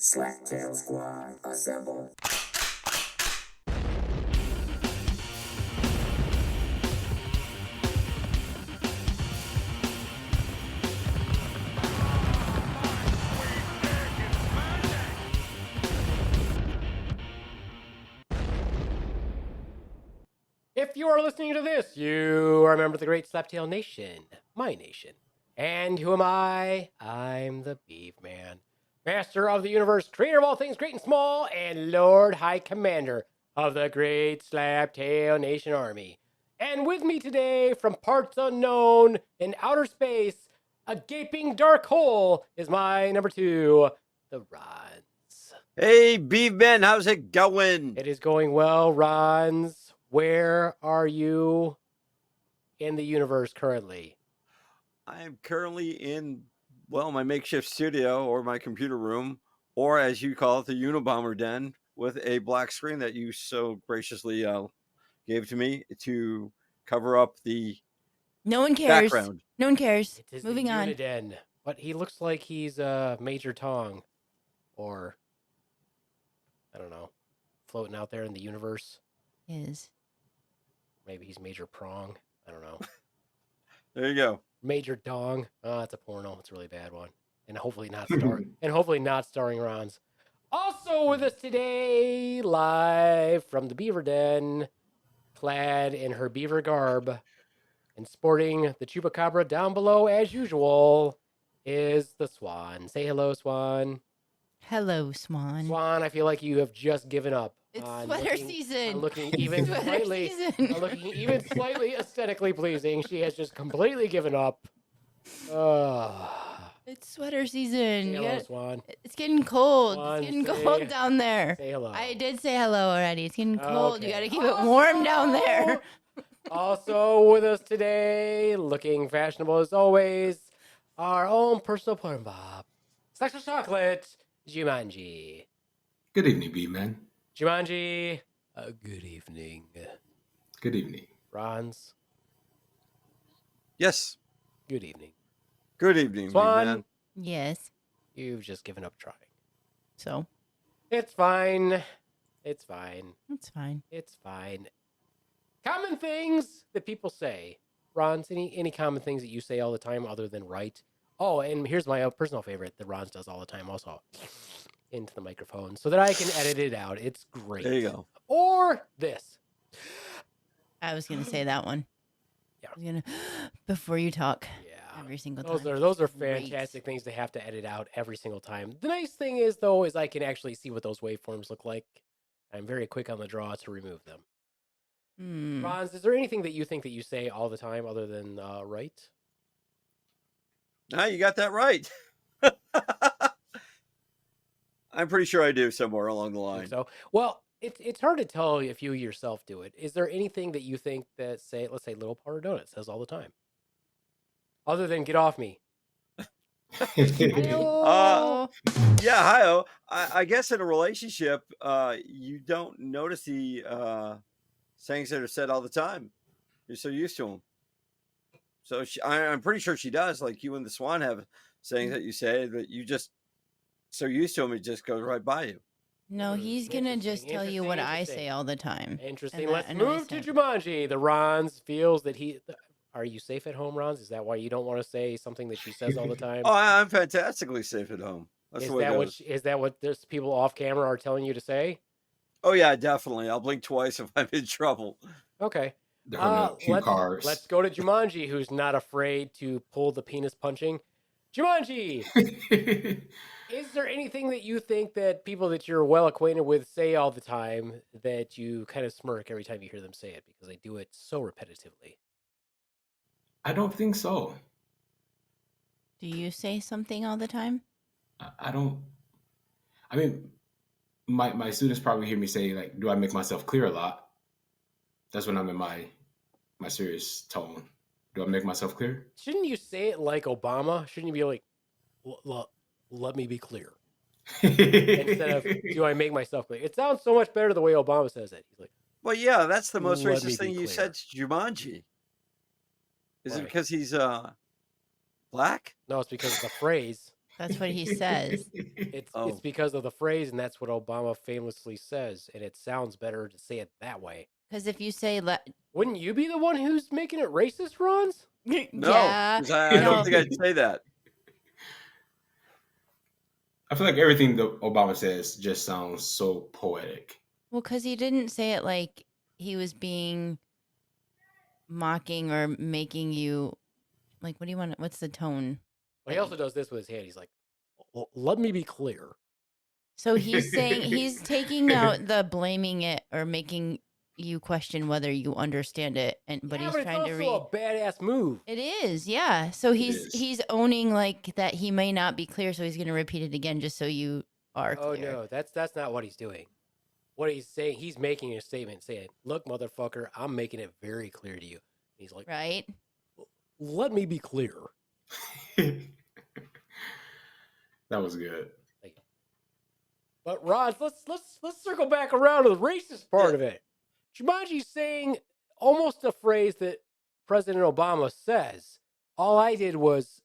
Slacktail Squad, assemble. If you are listening to this, you are a member of the great Slaptail Nation, my nation. And who am I? I'm the Beef Man, master of the universe, creator of all things great and small, and Lord High Commander of the great Slaptail Nation Army. And with me today, from parts unknown in outer space, a gaping dark hole, is my number 2, the Ronz. Hey, Beefman, how's it going? It is going well, Ronz. Where are you in the universe currently? I am currently in, my makeshift studio or my computer room, or as you call it, the Unabomber den, with a black screen that you so graciously gave to me to cover up the No one cares. background. No one cares. It is Moving the on. Uniden, but he looks like he's Major Tong, or I don't know, floating out there in the universe. Is. Maybe he's Major Prong. I don't know. There you go. Major Dong. Oh, it's a porno. It's a really bad one, and hopefully not starring Ronz. Also with us today, live from the Beaver Den, clad in her beaver garb and sporting the chupacabra down below as usual, is the Swan. Say hello, Swan. Hello, Swan. Swan, I feel like you have just given up. It's sweater season. Looking even slightly aesthetically pleasing. She has just completely given up. It's sweater season. Say hello, Swan. It's getting cold. Swan, it's getting cold down there. Say hello. I did say hello already. It's getting cold. Okay. You got to keep it warm down there. Also with us today, looking fashionable as always, our own personal porn bob, Sex with Chocolate, Jumanji. Good evening, B-Man. Jumanji, good evening. Good evening. Ronz, Yes. good evening. Good evening, Swan, Beefman. Yes. you've just given up trying. So, It's fine. It's fine. it's fine. It's fine. Common things that people say. Ronz, any common things that you say all the time other than right? Oh, and here's my personal favorite that Ronz does all the time also. Into the microphone so that I can edit it out. It's great. There you go. Or this. I was going to say that one. Yeah. I was going to, before you talk. Yeah. Every single time. Those are Great. fantastic things to have to edit out every single time. The nice thing is, though, is I can actually see what those waveforms look like. I'm very quick on the draw to remove them. Ronz, is there anything that you think that you say all the time other than right? Ah, you got that right. I'm pretty sure I do somewhere along the line. So, well, it's hard to tell if you yourself do it. Is there anything that you think that, say, let's say Little Powder Donut says all the time? Other than get off me. Hello. Yeah, hi-oh. I guess in a relationship, you don't notice the sayings that are said all the time. You're so used to them. So I'm pretty sure she does. Like you and the Swan have sayings that you say that you just so used to them, it just goes right by you. No, he's going to just tell you what I Interesting. say all the time. Interesting. And Let's I know move to he's Jumanji. The Ronz feels that he... Are you safe at home, Ronz? Is that why you don't want to say something that she says all the time? Oh, I'm fantastically safe at home. That's Is the way it that goes. is that what there's people off camera are telling you to say? Oh, yeah, definitely. I'll blink twice if I'm in trouble. Okay. There are no cue cars. Let's go to Jumanji, who's not afraid to pull the penis punching. Jumanji! Is there anything that you think that people that you're well acquainted with say all the time that you kind of smirk every time you hear them say it because they do it so repetitively? I don't think so. Do you say something all the time? I don't. I mean, my students probably hear me say, like, do I make myself clear a lot? That's when I'm in my serious tone. Do I make myself clear? Shouldn't you say it like Obama? Shouldn't you be like, let me be clear? Instead of, do I make myself clear? It sounds so much better the way Obama says it. He's like, Well, yeah, that's the most Let me racist be thing you clear. said to Jumanji. Is Why? it because he's black? no, it's because of the phrase. That's what he says. It's Oh. it's because of the phrase, and that's what Obama famously says, and it sounds better to say it that way. Because if you say, Wouldn't you be the one who's making it racist, Ronz? No, yeah, 'cause I no. don't think I'd say that. I feel like everything that Obama says just sounds so poetic. Well, because he didn't say it like he was being mocking or making you, like, what do you want? What's the tone? But he also does this with his hand. He's like, let me be clear. So he's saying, he's taking out the blaming it or making you question whether you understand it, but he's but trying to it's read. also a badass move. It is, yeah. So is. he's owning like that he may not be clear, so he's going to repeat it again just so you are Oh clear. no, that's not what he's doing. What he's saying, he's making a statement saying, "Look, motherfucker, I'm making it very clear to you." And he's like, Right? "Let me be clear." That was good. But Rod, let's circle back around to the racist part of it. Jumanji's saying almost a phrase that President Obama says. All I did was,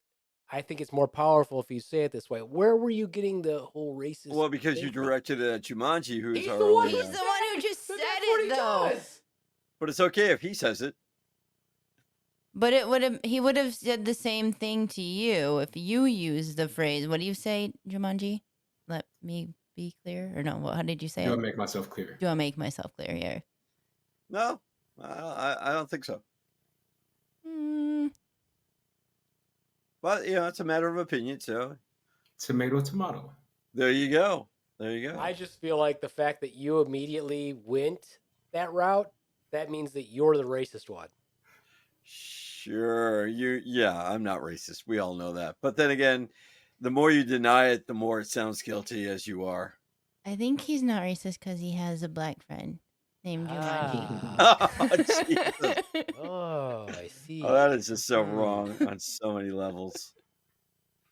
I think it's more powerful if you say it this way. Where were you getting the whole racist? Well, because you thing from? directed it at Jumanji, who's He's our the one own, who He's the one who just But said that's what it, he though. does. But it's okay if he says it. But he would have said the same thing to you if you used the phrase. What do you say, Jumanji? Let me be clear, or no? How did you say Do I it? make myself clear? Do I make myself clear here? No, I don't think so. But it's a matter of opinion. So Tomato, tomato. there you go. There you go. I just feel like the fact that you immediately went that route, that means that you're the racist one. Sure, I'm not racist. We all know that. But then again, the more you deny it, the more it sounds guilty as you are. I think he's not racist because he has a black friend named Jumanji. Oh, Jesus. Oh, I see. Oh, that is just so wrong on so many levels.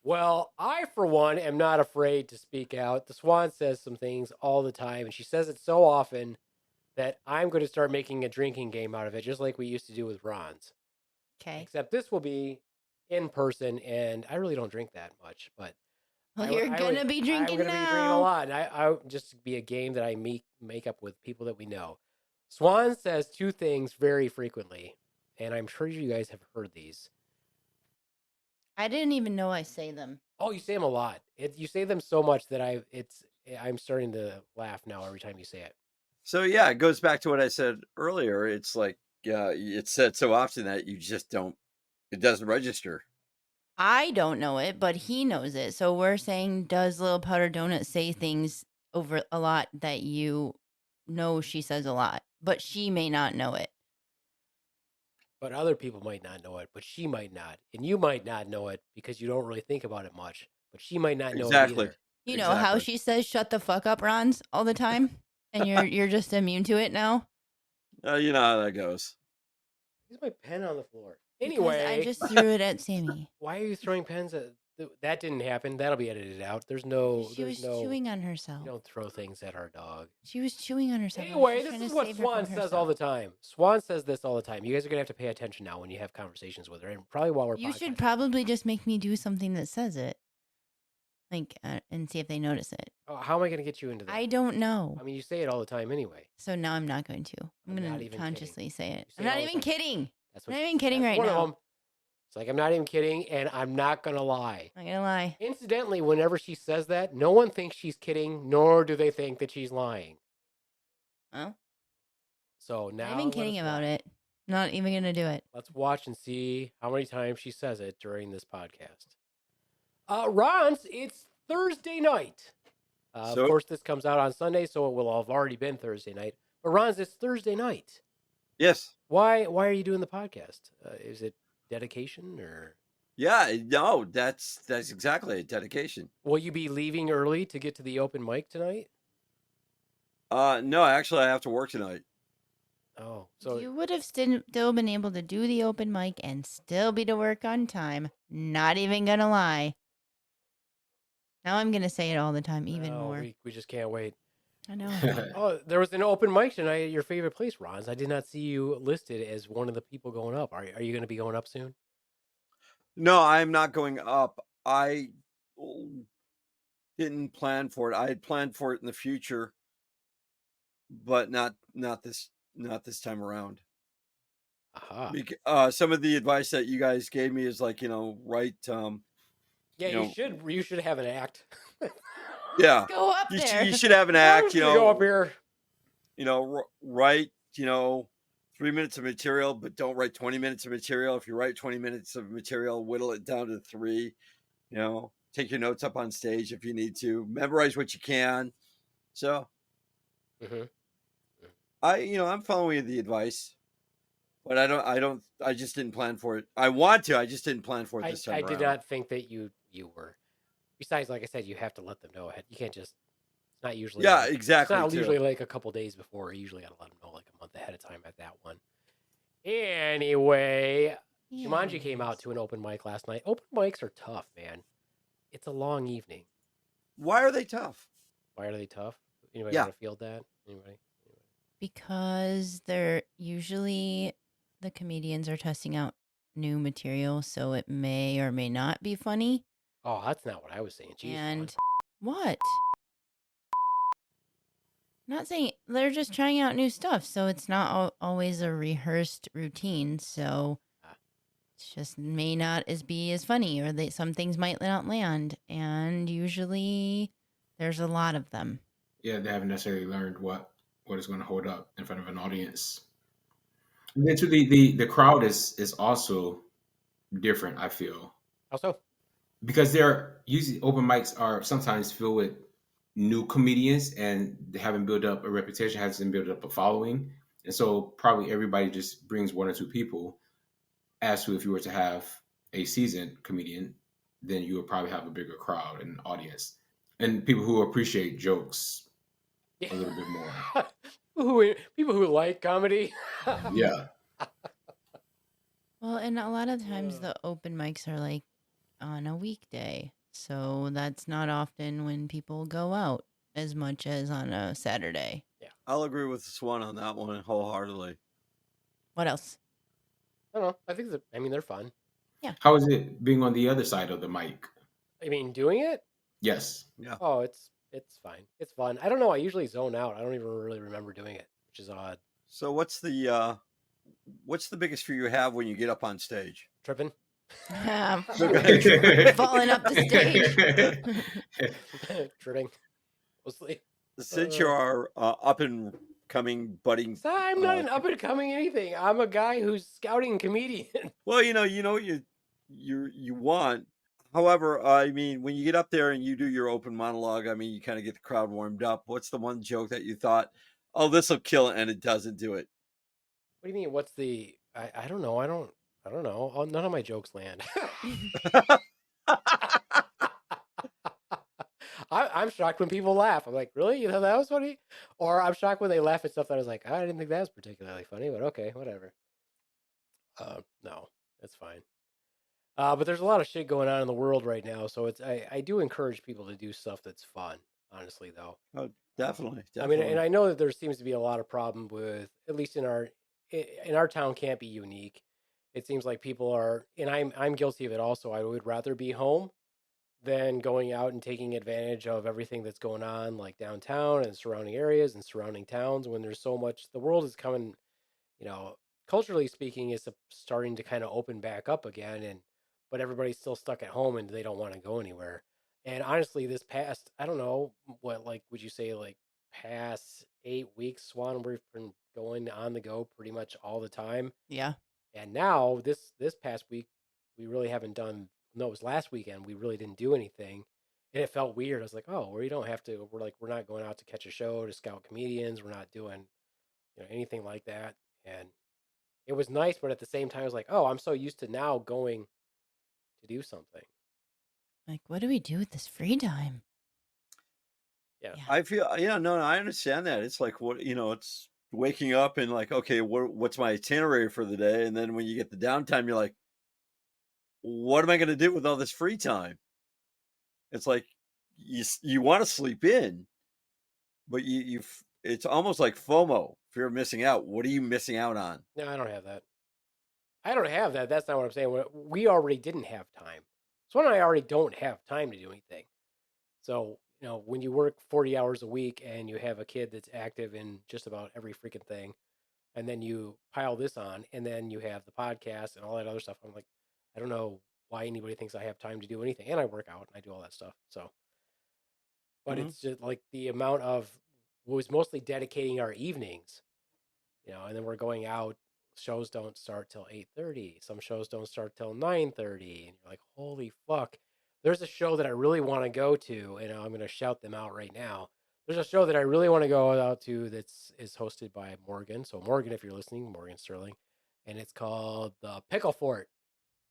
Well, I, for one, am not afraid to speak out. The Swan says some things all the time, and she says it so often that I'm going to start making a drinking game out of it, just like we used to do with Ronz. Okay. Except this will be in person, and I really don't drink that much, but Well, you're gonna be drinking I'm gonna be drinking a now. lot, and I just be a game that I make up with people that we know. Swan says two things very frequently, and I'm sure you guys have heard these. I didn't even know I say them. Oh, you say them a lot. You say them so much that I'm starting to laugh now every time you say it. So yeah, it goes back to what I said earlier. It's like it's said so often that you just don't. It doesn't register. I don't know it, but he knows it. So we're saying, does Little Powder Donut say things over a lot that you know she says a lot, but she may not know it? But other people might not know it, but she might not. And you might not know it because you don't really think about it much, but she might not know it Exactly. either. You know how she says "shut the fuck up, Ronz" all the time, and you're just immune to it now. You know how that goes. Where's my pen on the floor? Because Anyway, I just threw it at Sammy. why are you throwing pens at? That didn't happen. That'll be edited out. There's no. She was chewing on herself. You don't throw things at our dog. She was chewing on herself. Anyway, this is what Swan says all the time. Swan says this all the time. You guys are gonna have to pay attention now when you have conversations with her, and probably while we're. You podcasting. should probably just make me do something that says it, like, and see if they notice it. Oh, how am I gonna get you into that? I don't know. I mean, you say it all the time anyway. So now I'm not going to. I'm I'm not going to even consciously say it. You say I'm it not all the even time. kidding. That's I'm not even kidding that's right one of now. them. It's like I'm not even kidding, and I'm not gonna lie. I'm not gonna lie. Incidentally, whenever she says that, no one thinks she's kidding, nor do they think that she's lying. Well, So now, I'm not even kidding about it. Not even gonna do it. Let's watch and see how many times she says it during this podcast. Ronz, it's Thursday night. Of course, this comes out on Sunday, so it will have already been Thursday night. But Ronz, it's Thursday night. Yes. Why are you doing the podcast? Is it dedication or? Yeah. No, that's exactly a dedication. Will you be leaving early to get to the open mic tonight? No, actually, I have to work tonight. Oh, so You would have still been able to do the open mic and still be to work on time. Not even gonna lie. Now I'm gonna say it all the time, even no, more. We just can't wait. I know. Oh, there was an open mic tonight at your favorite place, Ronz. I did not see you listed as one of the people going up. Are you going to be going up soon? No, I'm not going up. I didn't plan for it. I had planned for it in the future, but not this time around. Aha. Some of the advice that you guys gave me is like, write. Yeah, you you should have an act. Yeah, Go up you there. should have an I'm act. just gonna go up here. Write 3 minutes of material, but don't write 20 minutes of material. If you write 20 minutes of material, whittle it down to 3. Take your notes up on stage if you need to. Memorize what you can. So, Mm-hmm. I'm following the advice, but I just didn't plan for it. I want to. I just didn't plan for it this time I around. did not think that you were. Besides, like I said, you have to let them know. You can't just. It's not usually. Yeah, like, exactly. It's not too. usually like a couple days before. You usually got to let them know like a month ahead of time at that one. Anyway, Jumanji came out to an open mic last night. Open mics are tough, man. It's a long evening. Why are they tough? Why are they tough? Anybody Yeah. want to field that? Anybody? Because they're usually the comedians are testing out new material, so it may or may not be funny. Oh, that's not what I was saying. Jeez, And what? Not saying they're just trying out new stuff, so it's not always a rehearsed routine. So it just may not be as funny, or some things might not land. And usually, there's a lot of them. Yeah, they haven't necessarily learned what is going to hold up in front of an audience. And then to the crowd is also different, I feel. Also, because they're usually open mics are sometimes filled with new comedians and they haven't built up a reputation, hasn't built up a following. And so probably everybody just brings 1 or 2 people. As to if you were to have a seasoned comedian, then you would probably have a bigger crowd and audience. And people who appreciate jokes a little bit more. People who like comedy. Yeah. Well, and a lot of times the open mics are like on a weekday. So that's not often when people go out as much as on a Saturday. Yeah. I'll agree with Swan on that one wholeheartedly. What else? I don't know. I think they're fun. Yeah. How is it being on the other side of the mic? I mean, doing it? Yes. Yeah. Oh, it's fine. It's fun. I don't know. I usually zone out. I don't even really remember doing it, which is odd. So what's the biggest fear you have when you get up on stage? Tripping. Falling up the stage. Tripping. Mostly. Since you are up and coming, budding. I'm not an up and coming anything. I'm a guy who's scouting comedian. Well, you know what you want. However, I mean, when you get up there and you do your open monologue, I mean, you kind of get the crowd warmed up. What's the one joke that you thought, oh, this will kill it, and it doesn't do it? What do you mean? What's the? I don't know. I don't know. Oh, none of my jokes land. I'm shocked when people laugh. I'm like, really? You thought that was funny? Or I'm shocked when they laugh at stuff that I was like, I didn't think that was particularly funny, but okay, whatever. No, it's fine. But there's a lot of shit going on in the world right now, so I do encourage people to do stuff that's fun. Honestly, though. Oh, definitely. I mean, and I know that there seems to be a lot of problem with, at least in our town, can't be unique. It seems like people are, and I'm guilty of it also. I would rather be home than going out and taking advantage of everything that's going on, like downtown and surrounding areas and surrounding towns. When there's so much, the world is coming, culturally speaking, is starting to kind of open back up again, but everybody's still stuck at home and they don't want to go anywhere. And honestly, this past, I don't know what, like, would you say, like, past 8 weeks, Swan, we've been going on the go pretty much all the time. Yeah. And now this past week, we really haven't done. No, it was last weekend. We really didn't do anything, and it felt weird. I was like, oh, we don't have to. We're not going out to catch a show to scout comedians. We're not doing, anything like that. And it was nice, but at the same time, I was like, oh, I'm so used to now going to do something. Like, what do we do with this free time? Yeah. I feel, no, I understand that. It's like, it's waking up and like, okay, what's my itinerary for the day? And then when you get the downtime, you're like, what am I going to do with all this free time? It's like, you want to sleep in, but it's almost like FOMO, fear of missing out. What are you missing out on? No, I don't have that. That's not what I'm saying. We already didn't have time. Swan and I already don't have time to do anything. So, when you work 40 hours a week and you have a kid that's active in just about every freaking thing, and then you pile this on, and then you have the podcast and all that other stuff, I'm like, I don't know why anybody thinks I have time to do anything. And I work out and I do all that stuff. So, but Mhm. it's just like the amount of was mostly dedicating our evenings, and then we're going out. Shows don't start till 8:30. Some shows don't start till 9:30, and you're like, holy fuck. There's a show that I really want to go to, and I'm going to shout them out right now. There's a show that I really want to go out to is hosted by Morgan. So Morgan, if you're listening, Morgan Sterling, and it's called the Pickle Fort,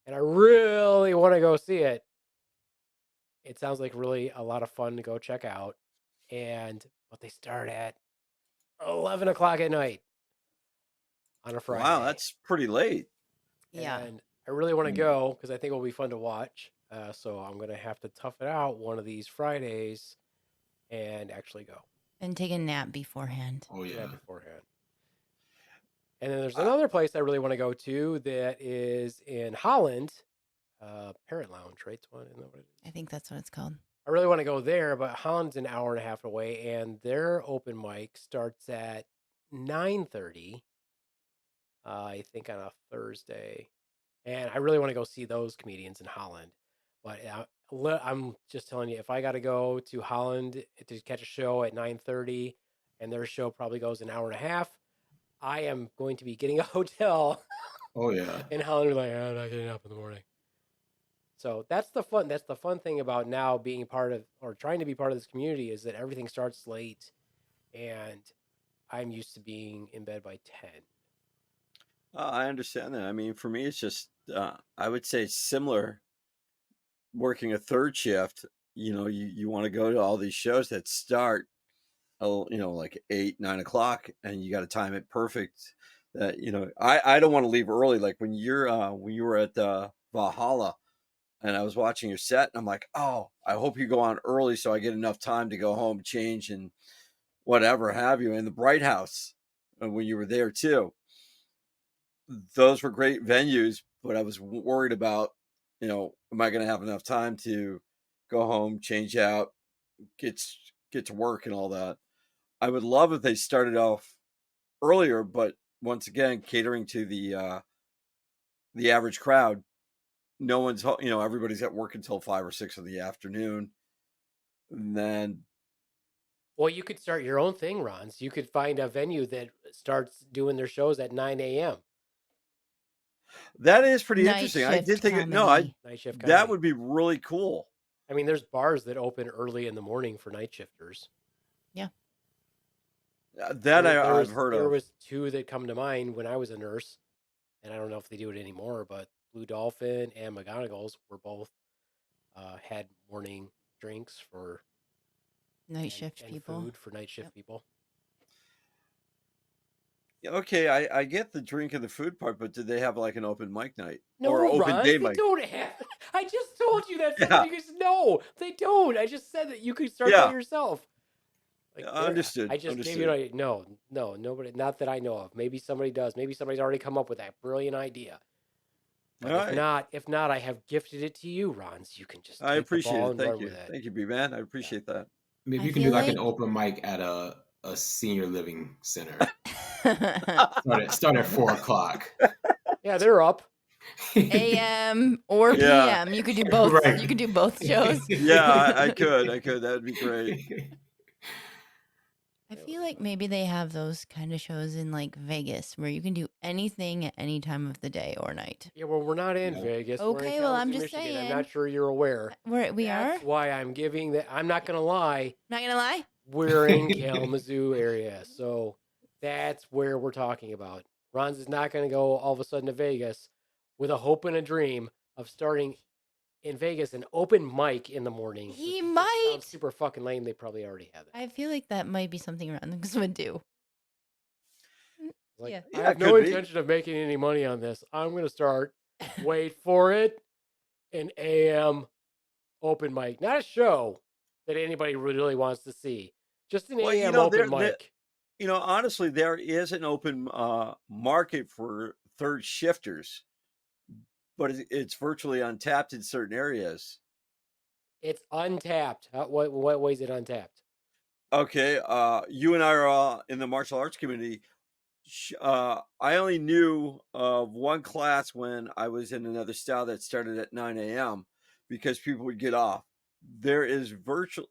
and I really want to go see it. It sounds like really a lot of fun to go check out, but they start at 11 o'clock at night on a Friday. Wow, that's pretty late. Yeah. And I really want to go because I think it'll be fun to watch. So I'm going to have to tough it out one of these Fridays and actually go. And take a nap beforehand. Oh yeah. Beforehand. And then there's another place I really want to go to that is in Holland, Parrot Lounge, right? Isn't that what it is? I think that's what it's called. I really want to go there, but Holland's an hour and a half away, and their open mic starts at 9:30. I think on a Thursday, and I really want to go see those comedians in Holland. But I'm just telling you, if I got to go to Holland to catch a show at 9:30, and their show probably goes an hour and a half, I am going to be getting a hotel. Oh yeah. In Holland, like, I'm not getting up in the morning. So that's the fun. That's the fun thing about now being part of or trying to be part of this community is that everything starts late, and I'm used to being in bed by 10. I understand that. I mean, for me, it's just I would say it's similar. Working a third shift, you want to go to all these shows that start, like 8, 9 o'clock, and you got to time it perfect. That I don't want to leave early. Like when you were at Valhalla, and I was watching your set, and I'm like, oh, I hope you go on early so I get enough time to go home, change, and whatever have you. And the Bright House, when you were there too, those were great venues, but I was worried about, am I going to have enough time to go home, change out, get to work and all that. I would love if they started off earlier, but once again, catering to the average crowd. No one's, everybody's at work until 5 or 6 in the afternoon. And then, well, you could start your own thing, Ronz. You could find a venue that starts doing their shows at 9 a.m. That is pretty Night interesting. I shift did think comedy. Night shift that comedy. would be really cool. I mean, there's bars that open early in the morning for night shifters. That I've heard There of. was 2 that come to mind when I was a nurse, and I don't know if they do it anymore, but Blue Dolphin and McGonagall's were both had morning drinks for Night shift and people. food for night shift people. Yeah, okay, I get the drink and the food part, but did they have like an open mic night No, or open Ron, day they mic? don't have. I just told you that. Yeah. You guys, no, they don't. I just said that you could start Yeah. that yourself. Like, Understood. I just gave you no, nobody, not that I know of. Maybe somebody does. Maybe somebody's already come up with that brilliant idea. But All if right. not, I have gifted it to you, Ronz. You can just I take the appreciate ball it. and Thank run you. with it. Thank you, B-Man. I appreciate that. Maybe I you can do feel like an like- open mic at a senior living center. Start at 4 o'clock. Yeah, they're up. AM or Yeah. PM. You could do both. Right. You could do both shows. Yeah, I could. That would be great. I feel like maybe they have those kind of shows in like Vegas where you can do anything at any time of the day or night. Yeah, well, we're not in No. Vegas. We're in Okay, well, I'm Kalamazoo, just Michigan. saying. I'm not sure you're aware. We are? That's why I'm giving that. I'm not going to lie. Not gonna lie. We're in Kalamazoo area, so that's where we're talking about. Ronz is not going to go all of a sudden to Vegas with a hope and a dream of starting in Vegas an open mic in the morning. He which might. sounds super fucking lame. They probably already have it. I feel like that might be something Ronz would do. Like, yeah. I Yeah, have it no could be. intention of making any money on this. I'm going to start, wait for it, an AM open mic. Not a show that anybody really wants to see. Just an Well, AM there- open there- mic. Honestly, there is an open market for third shifters, but it's virtually untapped in certain areas. It's untapped. What way is it untapped? Okay, you and I are in the martial arts community. I only knew of one class when I was in another style that started at 9 a.m. because people would get off. There is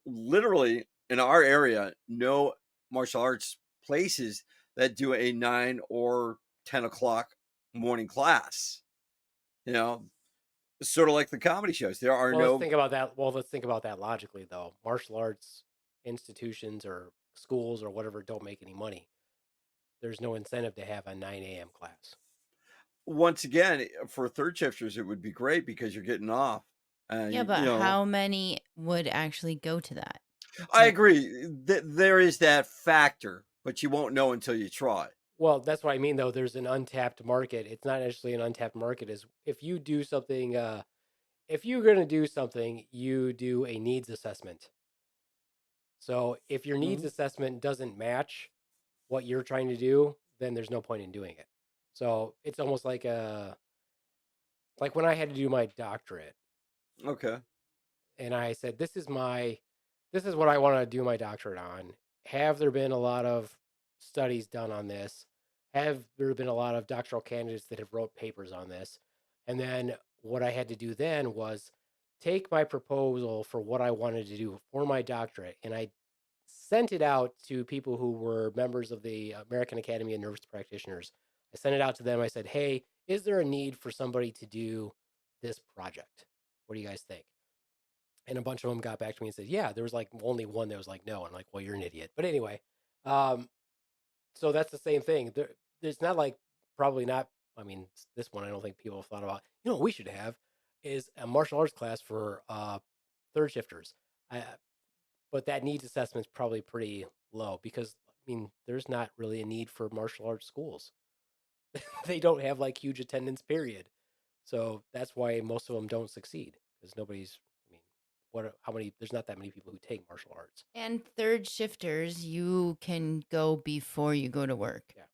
literally in our area, no martial arts places that do a 9 or 10 o'clock morning class. You know, sort of like the comedy shows. There are Let's no. think about that. Well, let's think about that logically, though. Martial arts institutions or schools or whatever don't make any money. There's no incentive to have a 9 a.m. class. Once again, for third shifters, it would be great because you're getting off. Yeah, but how many would actually go to that? I agree. There is that factor, but you won't know until you try. Well, that's what I mean, though. There's an untapped market. It's not actually an untapped market. Is if you do something, if you're going to do something, you do a needs assessment. So if your needs assessment doesn't match what you're trying to do, then there's no point in doing it. So it's almost like when I had to do my doctorate. Okay. And I said, this is what I want to do my doctorate on. Have there been a lot of studies done on this? Have there been a lot of doctoral candidates that have wrote papers on this? And then what I had to do then was take my proposal for what I wanted to do for my doctorate, and I sent it out to people who were members of the American Academy of Nervous Practitioners. I sent it out to them. I said, hey, is there a need for somebody to do this project? What do you guys think? And a bunch of them got back to me and said, yeah, there was like only one that was like, no. I'm like, well, you're an idiot. But anyway, so that's the same thing. There's not like, probably not. I mean, this one I don't think people have thought about. You know what we should have is a martial arts class for third shifters. But that needs assessment is probably pretty low because, I mean, there's not really a need for martial arts schools. They don't have like huge attendance, period. So that's why most of them don't succeed because nobody's, I mean, there's not that many people who take martial arts. And third shifters, you can go before you go to work. Yeah,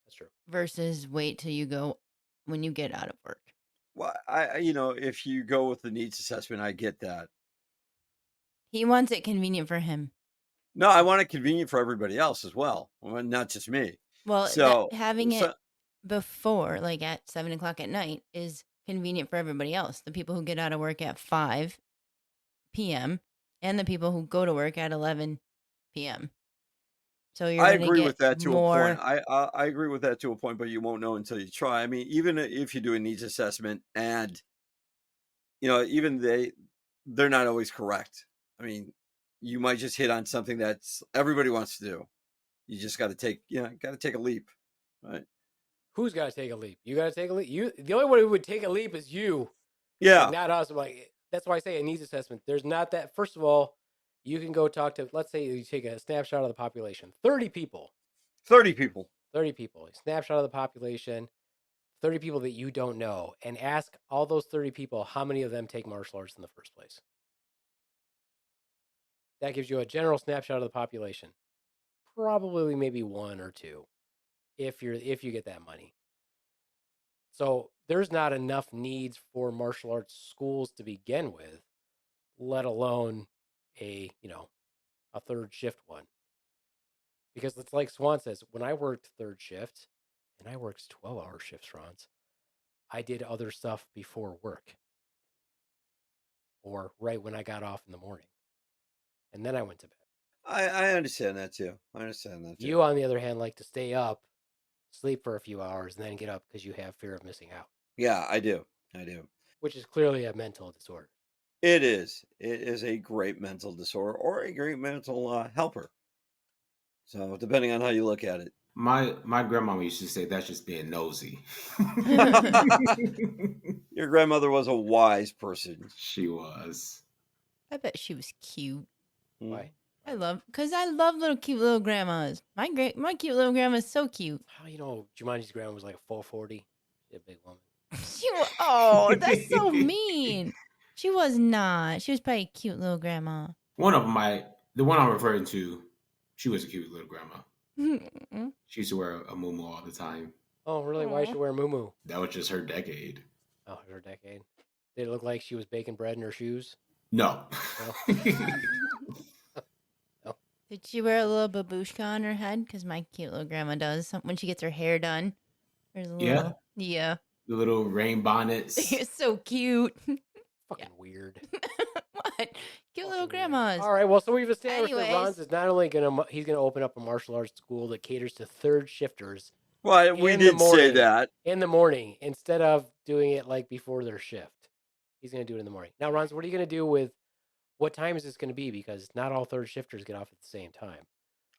that's true. Versus wait till you go when you get out of work. Well, if you go with the needs assessment, I get that. He wants it convenient for him. No, I want it convenient for everybody else as well, not just me. Well, so having it before, like at 7 o'clock at night, is convenient for everybody else. The people who get out of work at 5 p.m. and the people who go to work at 11 p.m. So you're. I agree with that to a point. I agree with that to a point, but you won't know until you try. I mean, even if you do a needs assessment, and even they're not always correct. I mean, you might just hit on something that's everybody wants to do. You just got to take a leap, right? Who's got to take a leap? You got to take a leap. The only one who would take a leap is you. Yeah, like, not us. Like that's why I say a needs assessment. There's not that. First of all, you can go talk to. Let's say you take a snapshot of the population. 30 people. 30 people. 30 people. Snapshot of the population. 30 people that you don't know, and ask all those 30 people how many of them take martial arts in the first place. That gives you a general snapshot of the population. Probably maybe one or two, if you get that money. So there's not enough needs for martial arts schools to begin with, let alone a third shift one. Because it's like Swan says, when I worked third shift, and I worked 12-hour shifts, Ronz, I did other stuff before work. Or right when I got off in the morning. And then I went to bed. I understand that too. You, on the other hand, like to stay up, sleep for a few hours, and then get up because you have fear of missing out. Yeah, I do. Which is clearly a mental disorder. It is. It is a great mental disorder or a great mental helper. So depending on how you look at it. My grandmama used to say that's just being nosy. Your grandmother was a wise person. She was. I bet she was cute. Why? Because I love cute little grandmas. My cute little grandma is so cute. How Jumanji's grandma was like a 440? She's a big woman. That's so mean. She was not. She was probably a cute little grandma. One of them, the one I'm referring to, she was a cute little grandma. She used to wear a muumuu all the time. Oh, really? Why should she wear a muumuu? That was just her decade. Oh, her decade. Did it look like she was baking bread in her shoes? No. Did she wear a little babushka on her head? Because my cute little grandma does. When she gets her hair done. There's a little... Yeah. Yeah. The little rain bonnets. It's so cute. Fucking weird. What? Cute little Fucking weird. grandmas. All right, well, so we've established that Anyways. Ronz is not only he's gonna open up a martial arts school that caters to third shifters Well, we in the did say morning. that. in the morning instead of doing it like before their shift. He's gonna do it in the morning. Now, Ronz, what are you gonna do with what time is this gonna be? Because not all third shifters get off at the same time.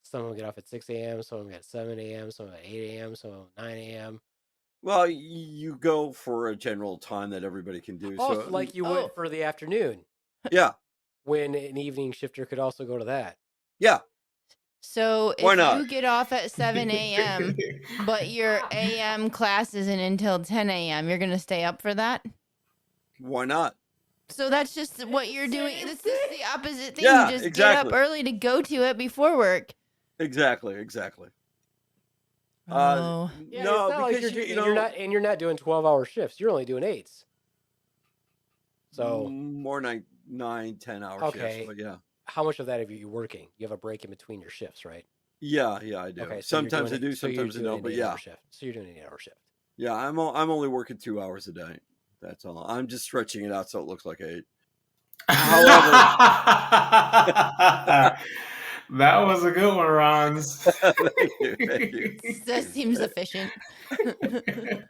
Some of them get off at 6 a.m., some of them get 7 a.m., some at 8 a.m., some at 9 a.m. Well, you go for a general time that everybody can do. Also, So, like you would for the afternoon, yeah, when an evening shifter could also go to that. yeah. So Why if not? you get off at 7 a.m., but your a.m. class isn't until 10 a.m., you're going to stay up for that? Why not? So that's just what you're doing. This is the opposite thing. Yeah, you just exactly. get up early to go to it before work. Exactly. Oh. Yeah, No, it's not like because you're not doing 12-hour shifts. You're only doing 8s. So more 9-10 hour Okay. shifts. But yeah, how much of that are you working? You have a break in between your shifts, right? yeah, I do. Okay. So you're Sometimes I doing do, so you're sometimes I doing don't. an But 8-hour yeah, shift. So you're doing an 8-hour shift. yeah. I'm only working 2 hours a day. That's all. I'm just stretching it out so it looks like 8. However, that was a good one, Ronz. thank you. That seems efficient.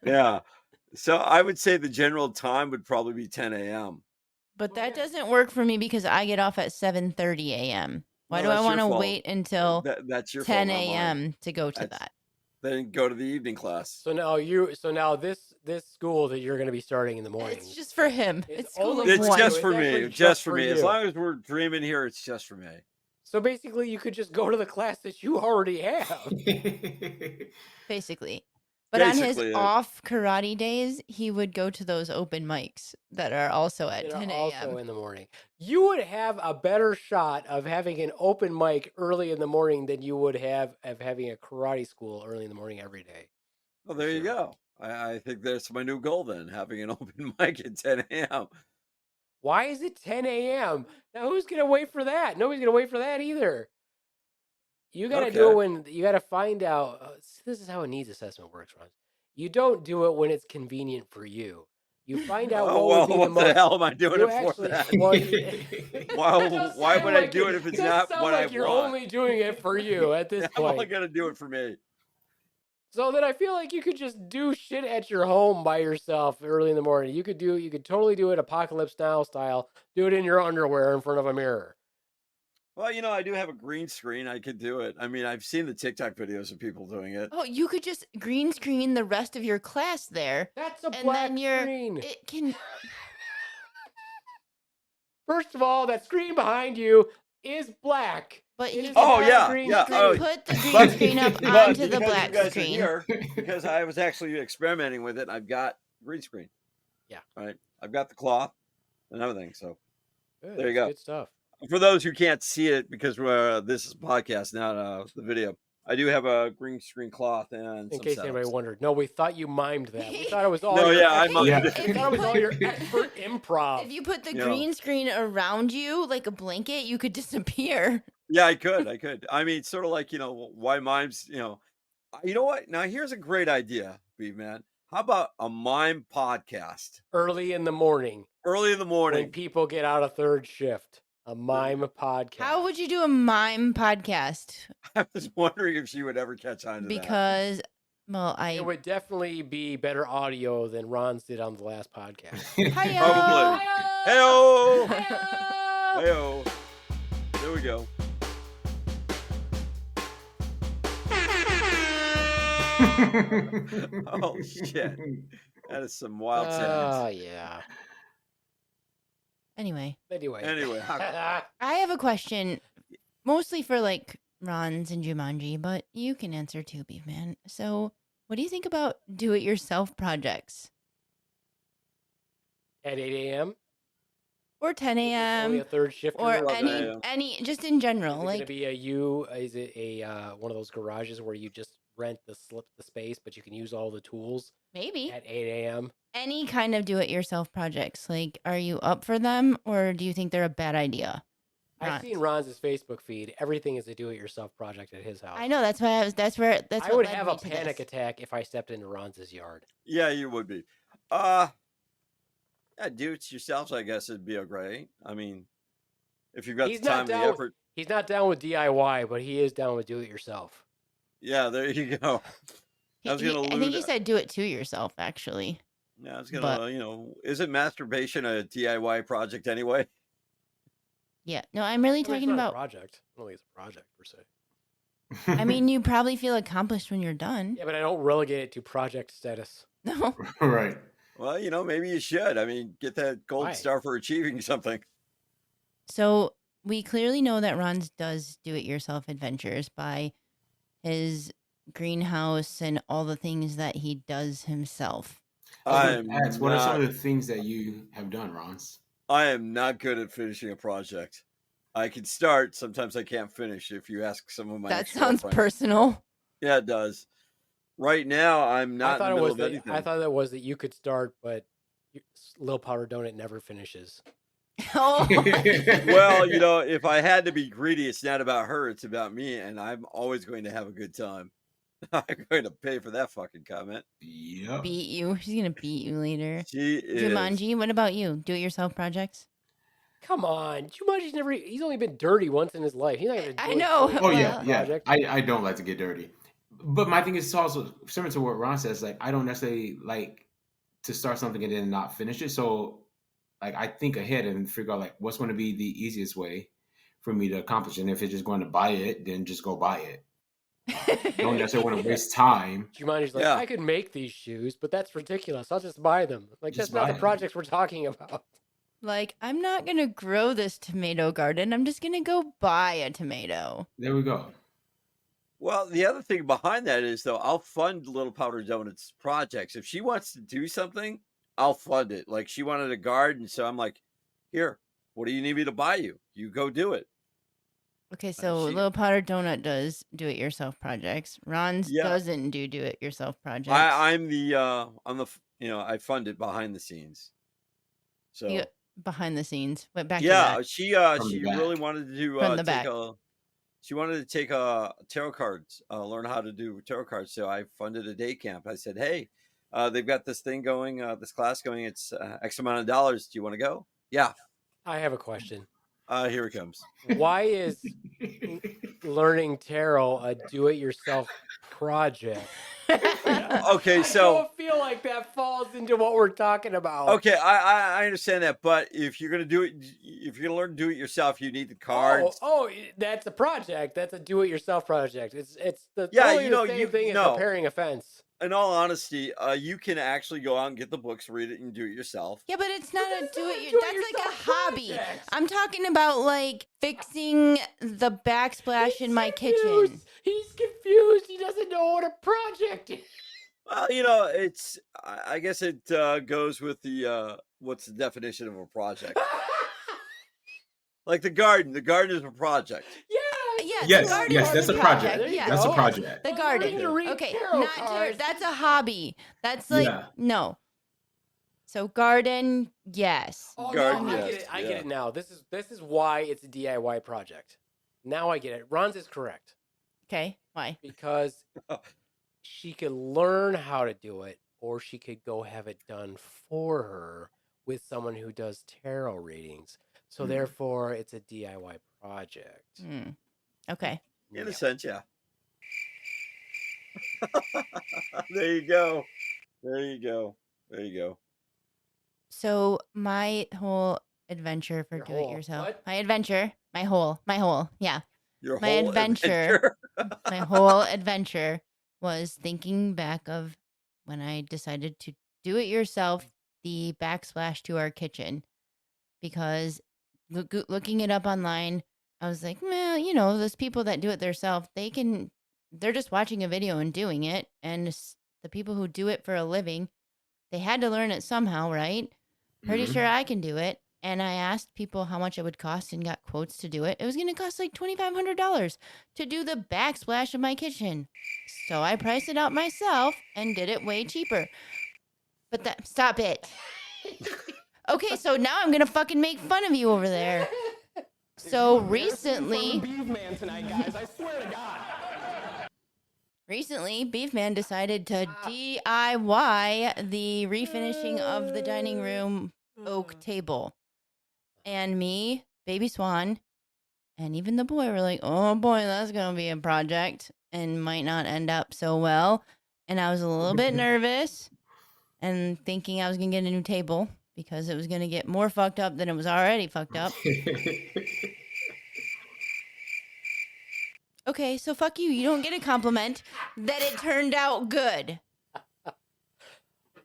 Yeah. So I would say the general time would probably be 10 a.m. But that doesn't work for me because I get off at 7:30 a.m. Why No, do I that's your want to fault. wait until That's your 10 fault, not mine. a.m. to go to That's- that? Then go to the evening class. So now this school that you're going to be starting in the morning. It's just for him. It's It's school only of It's one. just It's for actually me. just Just for for me. As you. long as we're dreaming here, it's just for me. So basically, you could just go to the class that you already have. Basically. But on his Basically, off karate days, he would go to those open mics that are also at that are 10 also a.m. in the morning. You would have a better shot of having an open mic early in the morning than you would have of having a karate school early in the morning every day. Well, there you Sure. go. I think that's my new goal then, having an open mic at 10 a.m. Why is it 10 a.m.? Now, who's going to wait for that? Nobody's going to wait for that either. You got to do Okay. it when you got to find out. This is how a needs assessment works, Ron. You don't do it when it's convenient for you. You find out Oh, what well, would be the what the most. hell am I doing You it for actually, then? well, Why would I do it if it's not what I you're want? only doing it for you at this I'm only point. going to do it for me. So then I feel like you could just do shit at your home by yourself early in the morning. You could totally do it Apocalypse Now style. Do it in your underwear in front of a mirror. Well, I do have a green screen. I could do it. I mean, I've seen the TikTok videos of people doing it. Oh, you could just green screen the rest of your class there. That's a And black then you're screen. it can First of all, that screen behind you is black. but It he is could Oh, not a yeah, green yeah. screen. Oh, put the green But- screen up but onto the because black you guys are screen. here, because I was actually experimenting with it, I've got green screen. Yeah. All right. I've got the cloth and everything. So Good, There you that's go. Good stuff. for those who can't see it, because this is a podcast, not the video, I do have a green screen cloth and In some case anybody setups. wondered. No, we thought you mimed that. We thought it was all No, your yeah, I expert, mimed it. we thought it was all your expert improv. If you put the Yeah. green screen around you like a blanket, you could disappear. Yeah, I could. I mean, sort of like, why mimes, you know what? Now, here's a great idea, B man. How about a mime podcast Early in the morning early in the when morning? people get out of third shift. A mime podcast. How would you do a mime podcast? I was wondering if she would ever catch on to that. Because, well, It would definitely be better audio than Ronz did on the last podcast. Hiya! Probably. Hey-o! Hey-o. There we go. Oh, shit. That is some wild sounds. Oh, yeah. Anyway, Anyway, I have a question, mostly for like Ronz and Jumanji, but you can answer too, Beef Man. So, what do you think about do-it-yourself projects? At 8 a.m.? Or 10 Only a.m. a third shifter? or Love any that. any just in Is general, it going to like be is it a one of those garages where you just rent the space, but you can use all the tools Maybe at 8 a.m. any kind of do-it-yourself projects. Like, are you up for them, or do you think they're a bad idea? I've seen Ron's Facebook feed. Everything is a do-it-yourself project at his house. I know, that's why I was. That's what I would led have me a to panic this. attack if I stepped into Ron's yard. Yeah, you would be. Yeah, do it yourself, I guess it'd be great. I mean, if you've got He's the not time and the down. effort. He's not down with DIY, but he is down with do-it-yourself. Yeah, there you go. I was gonna I think allude- he said do it to yourself, actually. Yeah, I was gonna, isn't masturbation a DIY project anyway? Yeah. No, I'm really I mean, it's talking not a about. project. I don't think it's a project per se. I mean, you probably feel accomplished when you're done. Yeah, but I don't relegate it to project status. No. right. Well, maybe you should. I mean, get that gold Why? star for achieving something. So we clearly know that Ronz does do-it-yourself adventures by his greenhouse and all the things that he does himself. I'm What are some not, of the things that you have done, Ronz? I am not good at finishing a project. I can start. Sometimes I can't finish. If you ask some of my That ex-girlfriends. sounds personal. Yeah, it does. Right now, I'm not in the middle of anything. I thought it was that you could start, but Lil Powder Donut never finishes. Oh. Well, if I had to be greedy, it's not about her, it's about me, and I'm always going to have a good time. I'm going to pay for that fucking comment. Yep. Beat you. She's gonna beat you later. She is. Jumanji, what about you? Do-it-yourself projects? Come on, Jumanji's never. He's only been dirty once in his life. He's not gonna. I know. Oh yeah, Well- yeah. Project. I don't like to get dirty, but my thing is also similar to what Ron says. Like, I don't necessarily like to start something and then not finish it. So, like, I think ahead and figure out like what's going to be the easiest way for me to accomplish it. And if it's just going to buy it, then just go buy it. Don't necessarily want to waste time. Jumanji's like, Yeah. I could make these shoes, but that's ridiculous. I'll just buy them. Like, Just that's not buy the them. projects we're talking about. Like, I'm not gonna grow this tomato garden. I'm just gonna go buy a tomato. There we go. Well, the other thing behind that is, though, I'll fund Little Powder Donuts projects. If she wants to do something, I'll fund it. Like, she wanted a garden, so I'm like, here, what do you need me to buy you? You go do it. Okay, so she- Little Powder Donut does do-it-yourself projects. Ron's Yeah. doesn't do-it-yourself projects. I'm the I fund it behind the scenes. So You- behind the scenes. Went back yeah, to she From she the really back. wanted to do From the back. she wanted to take tarot cards, learn how to do tarot cards. So I funded a day camp. I said, hey, they've got this thing going, this class going. It's X amount of dollars. Do you want to go? Yeah. I have a question. Here it comes. Why is learning tarot a do-it-yourself project? Okay, I so don't feel like that falls into what we're talking about. okay, I understand that, but if you're gonna do it, if you're gonna learn to do it yourself, you need the cards. Oh, that's a project. That's a do-it-yourself project. It's the Yeah, totally the same you- thing as no. repairing a fence. In all honesty, you can actually go out and get the books, read it, and do it yourself. Yeah, but it's not a That's not a do-it. That's like a do-it-yourself hobby. project. I'm talking about like fixing the backsplash in my kitchen. Confused. He's confused. He doesn't know what a project is. Well, it's. I guess it goes with the what's the definition of a project? Like the garden. The garden is a project. Yeah. Yeah, Yes, the garden yes, is that's the a project. There you Yeah, That's a go. project. the I'm garden. learning to read Okay, tarot not tarot. cards. That's a hobby. That's like Yeah. no. So garden, yes. Oh, Garden, no, I yes, get it. I yeah. get it now. This is why it's a DIY project. Now I get it. Ron's is correct Okay, why? because she could learn how to do it, or she could go have it done for her with someone who does tarot readings. So Hmm. therefore, it's a DIY project. Hmm. Okay. In Yeah. a sense, yeah. There you go. There you go. There you go. So my whole adventure for Your do whole it yourself. what? My adventure. My whole. Yeah. Your My whole adventure. My whole adventure was thinking back of when I decided to do it yourself, the backsplash to our kitchen, because looking it up online, I was like, man, those people that do it themselves, they're just watching a video and doing it. And the people who do it for a living, they had to learn it somehow, right? Pretty Mhm. sure I can do it. And I asked people how much it would cost and got quotes to do it. It was going to cost like $2,500 to do the backsplash of my kitchen. So I priced it out myself and did it way cheaper. But stop it. Okay, so now I'm gonna fucking make fun of you over there. So recently, Beef Man tonight, guys. I swear to God. Recently, Beefman decided to DIY the refinishing of the dining room oak table. And me, Baby Swan, and even the boy were like, oh boy, that's going to be a project and might not end up so well. And I was a little bit nervous and thinking I was going to get a new table because it was going to get more fucked up than it was already fucked up. Okay, so fuck you. You don't get a compliment that it turned out good.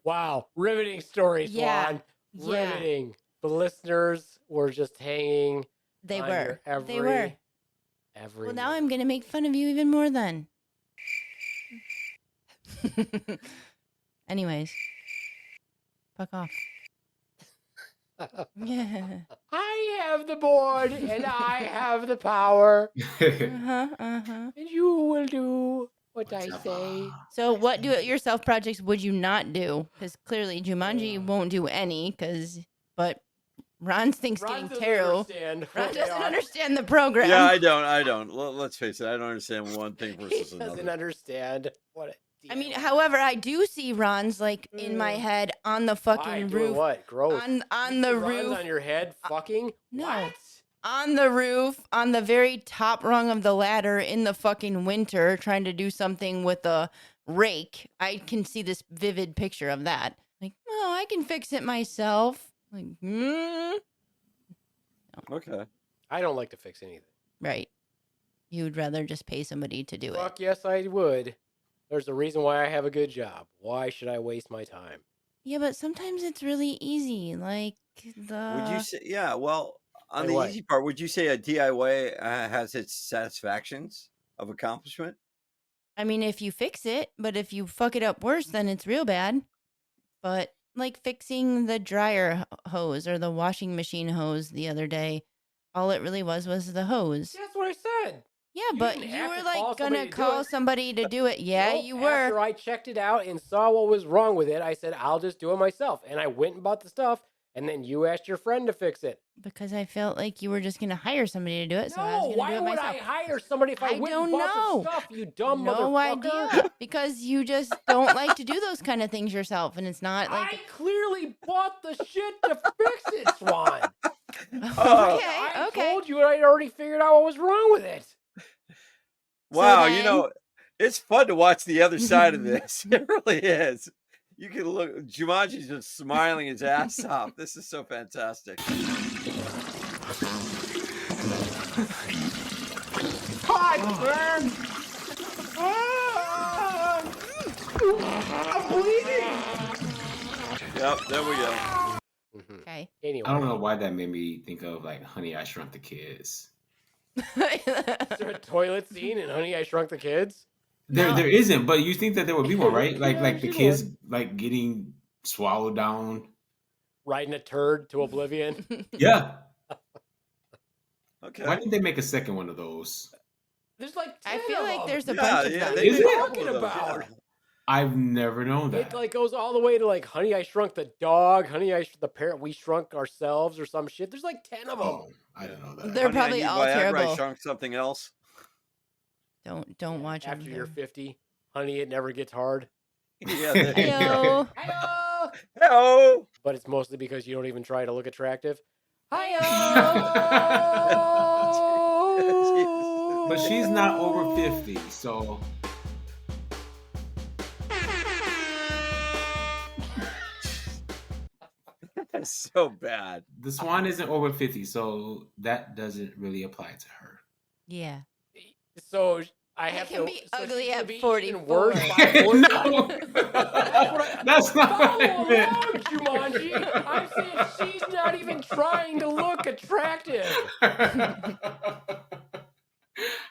Wow, riveting stories, Yeah, Juan. yeah. Riveting. The listeners were just hanging. They on were. your They were. Every Well, now word. I'm going to make fun of you even more then. Anyways. Fuck off. Yeah. I have the board and I have the power, Uh-huh, uh-huh. and you will do what I say. So what do-it-yourself projects would you not do? Because clearly Jumanji won't do any, but Ron thinks Ron getting doesn't tarot. understand Ron what they doesn't are. understand the program. Yeah, I don't. Let's face it. I don't understand one thing He versus doesn't another. understand what it. I mean, however, I do see Ron's like in my head on the fucking Why? Doing roof. what? Gross. On You the see Ron's roof. on your head, fucking. no. What? On the roof, on the very top rung of the ladder in the fucking winter, trying to do something with a rake. I can see this vivid picture of that. Like, oh, I can fix it myself. Like, Okay. I don't like to fix anything. right. You would rather just pay somebody to do it. Fuck yes, I would. There's a reason why I have a good job. Why should I waste my time? Yeah, but sometimes it's really easy. Like Would you say? Yeah. Well, on Like the what? easy part, would you say a DIY has its satisfactions of accomplishment? I mean, if you fix it, but if you fuck it up worse, then it's real bad. But like fixing the dryer hose or the washing machine hose the other day, all it really was the hose. That's what I said. Yeah, You but didn't you have were to like call gonna somebody to do call it. somebody to do it. Yeah, Nope, you After were. I checked it out and saw what was wrong with it, I said, I'll just do it myself. And I went and bought the stuff, and then you asked your friend to fix it. Because I felt like you were just gonna hire somebody to do it, so I was No, gonna why do it would myself. I hire somebody if I I went don't and bought know. the stuff, you dumb No motherfucker? idea. Because you just don't like to do those kind of things yourself, and it's not like I clearly bought the shit to fix it, Swan. I okay. told you I'd already figured out what was wrong with it. Wow, then- it's fun to watch the other side of this. It really is. You can look. Jumanji's just smiling his ass off. This is so fantastic. Hot, man. I'm bleeding. Yep, there we go. Okay. Anyway, I don't know why that made me think of like Honey, I Shrunk the Kids. is there a toilet scene in Honey, I Shrunk the Kids? There isn't, but you think that there would be one, right? Like Yeah, like the there's kids like getting swallowed down. Riding a turd to oblivion. Yeah. Okay. Why didn't they make a second one of those? There's like 10 I feel of like them. there's a Yeah, bunch of yeah, them. they Is did it? a couple Talking of those, about? yeah. I've never known that. It like goes all the way to like Honey, I Shrunk the Dog, the parent we shrunk ourselves or some shit. There's like 10 of them. Oh, I didn't know that. They're Honey, I probably Need all Viagra, I terrible. Shrunk something else. Don't watch them. After you're 50, honey, it never gets hard. Yeah. There you go. Heyo. Hi-yo! Hello. But it's mostly because you don't even try to look attractive. Hi-yo! But she's not over 50, so That's so bad. the Swan isn't over 50, so that doesn't really apply to her. Yeah. So I have can to be so ugly she's gonna at be even 44. worse by 40? No. That's not Follow what I meant. along, Jumanji. I'm saying she's not even trying to look attractive.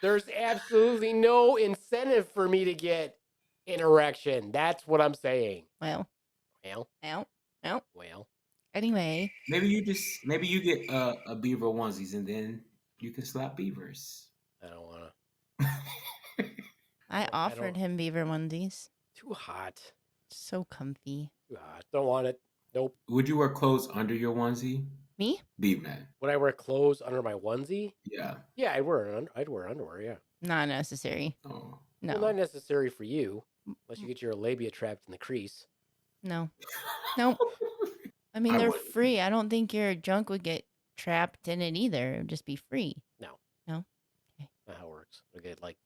There's absolutely no incentive for me to get an erection. That's what I'm saying. Well. Well, Well. Anyway. Maybe you get a beaver onesies and then you can slap beavers. I don't want to. I don't- offered him beaver onesies. Too hot. So comfy. Too hot. Don't want it. Nope. Would you wear clothes under your onesie? Me? Beef man. Would I wear clothes under my onesie? Yeah. Yeah, I'd wear underwear. Yeah. Not necessary. Oh. No. Well, not necessary for you, unless you get your labia trapped in the crease. No. Nope. I mean, I they're wouldn't. free. I don't think your junk would get trapped in it either. It would just be free. Not how it works.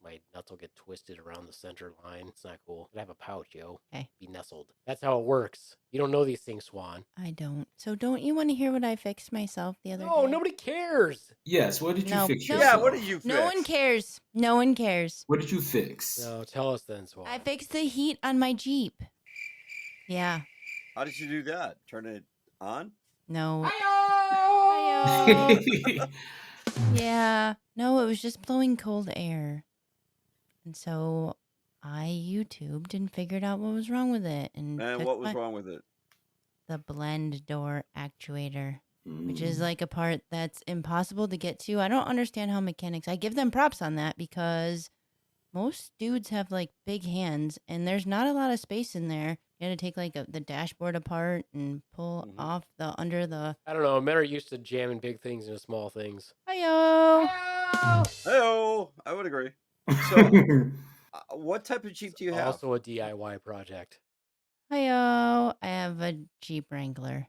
My nuts will get twisted around the center line. It's not cool. But I have a pouch, yo. Okay. Be nestled. That's how it works. You don't know these things, Swan. I don't. So don't you want to hear what I fixed myself the other day? No, nobody cares. Yes. What did you No. fix No. yourself? Yeah, what did you fix? No one cares. No one cares. What did you fix? No, tell us then, Swan. I fixed the heat on my Jeep. Yeah. How did you do that? Turn it on? No. Hi-yo! Hi-yo. Yeah. No, it was just blowing cold air. And so I YouTubed and figured out what was wrong with it. And And took what was my- wrong with it? The blend door actuator, which is Mm. like a part that's impossible to get to. I don't understand how mechanics. I give them props on that because most dudes have like big hands and there's not a lot of space in there. You had to take like the dashboard apart and pull Mhm. off the under the. I don't know. Men are used to jamming big things into small things. Hiyo! Hey, I would agree. So, what type of Jeep do you have? Also a DIY project. Hiyo! I have a Jeep Wrangler.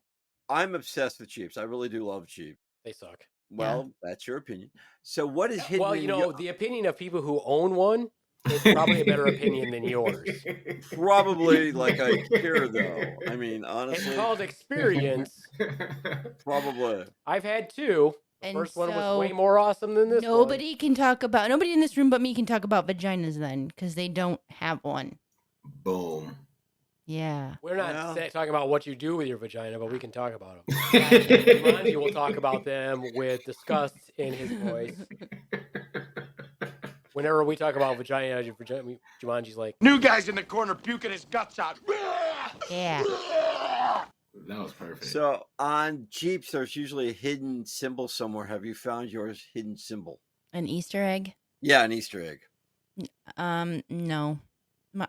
I'm obsessed with Jeeps. I really do love Jeep. They suck. Well, that's your opinion. So, what is hidden? Well, in you know, your- the opinion of people who own one is probably a better opinion than yours. probably like I care though. I mean, honestly, It's called experience. probably. I've had two. The And first one was so way more awesome than this one. Nobody in this room but me can talk about vaginas then because they don't have one. Boom. Yeah. We're not Well. talking about what you do with your vagina, but we can talk about them. Jumanji will talk about them with disgust in his voice. Whenever we talk about vagina, Jumanji's like, New guy's in the corner puking his guts out. Yeah. That was perfect. So, on Jeeps, there's usually a hidden symbol somewhere. Have you found yours hidden symbol? An Easter egg? Yeah, an Easter egg. No.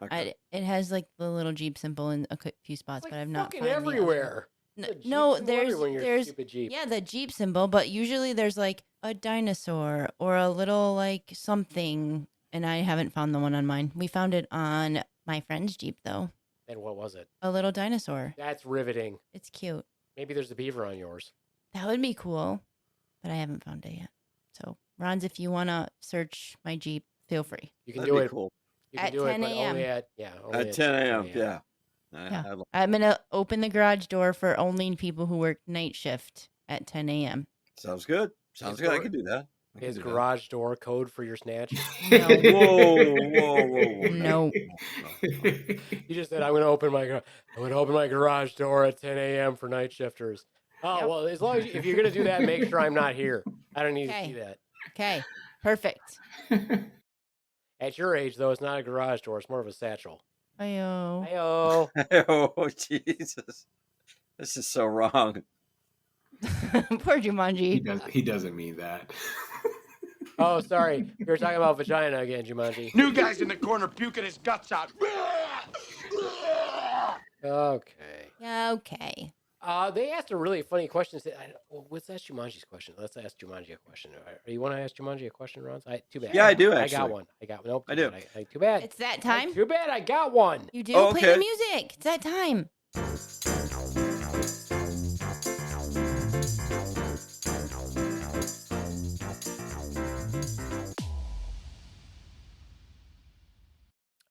Okay. It has like the little Jeep symbol in a few spots, like but I've not fucking found the other- everywhere. No, The Jeep no, symbol there's everywhere in your there's stupid Jeep. yeah, the Jeep symbol, but usually there's like a dinosaur or a little like something, and I haven't found the one on mine. We found it on my friend's Jeep though. And what was it? A little dinosaur. That's riveting. It's cute. Maybe there's a beaver on yours. That would be cool, but I haven't found it yet. So, Ronz, if you want to search my Jeep, feel free. You can That'd do be it. cool. You can At do it, 10 but only a.m.. only At 10 a.m. 10 Yeah. Yeah. I I'm going to open the garage door for only people who work night shift at 10 a.m. Sounds good. Sounds good. I can do that. I can His do that. garage door code for your snatch. No. Whoa. No. You just said I'm going to open my garage door at 10 a.m. for night shifters. Oh Yep. well, as long as if you're going to do that, make sure I'm not here. I don't need to Okay. see that. Okay. Perfect. At your age, though, it's not a garage door; it's more of a satchel. Ayo. Heyo. Oh, Jesus. This is so wrong. Poor Jumanji. He doesn't mean that. Oh, sorry. We were talking about vagina again, Jumanji. New guy's in the corner puking his guts out. Okay. Yeah, okay. They asked a really funny question. Let's ask Jumanji's question. Let's ask Jumanji a question. You want to ask Jumanji a question, Ron? Too bad. Yeah, I do, I got actually. one. Nope. I too do. bad. Too bad. It's that time. Too bad. I got one. You do? Oh, Play okay. the music. It's that time.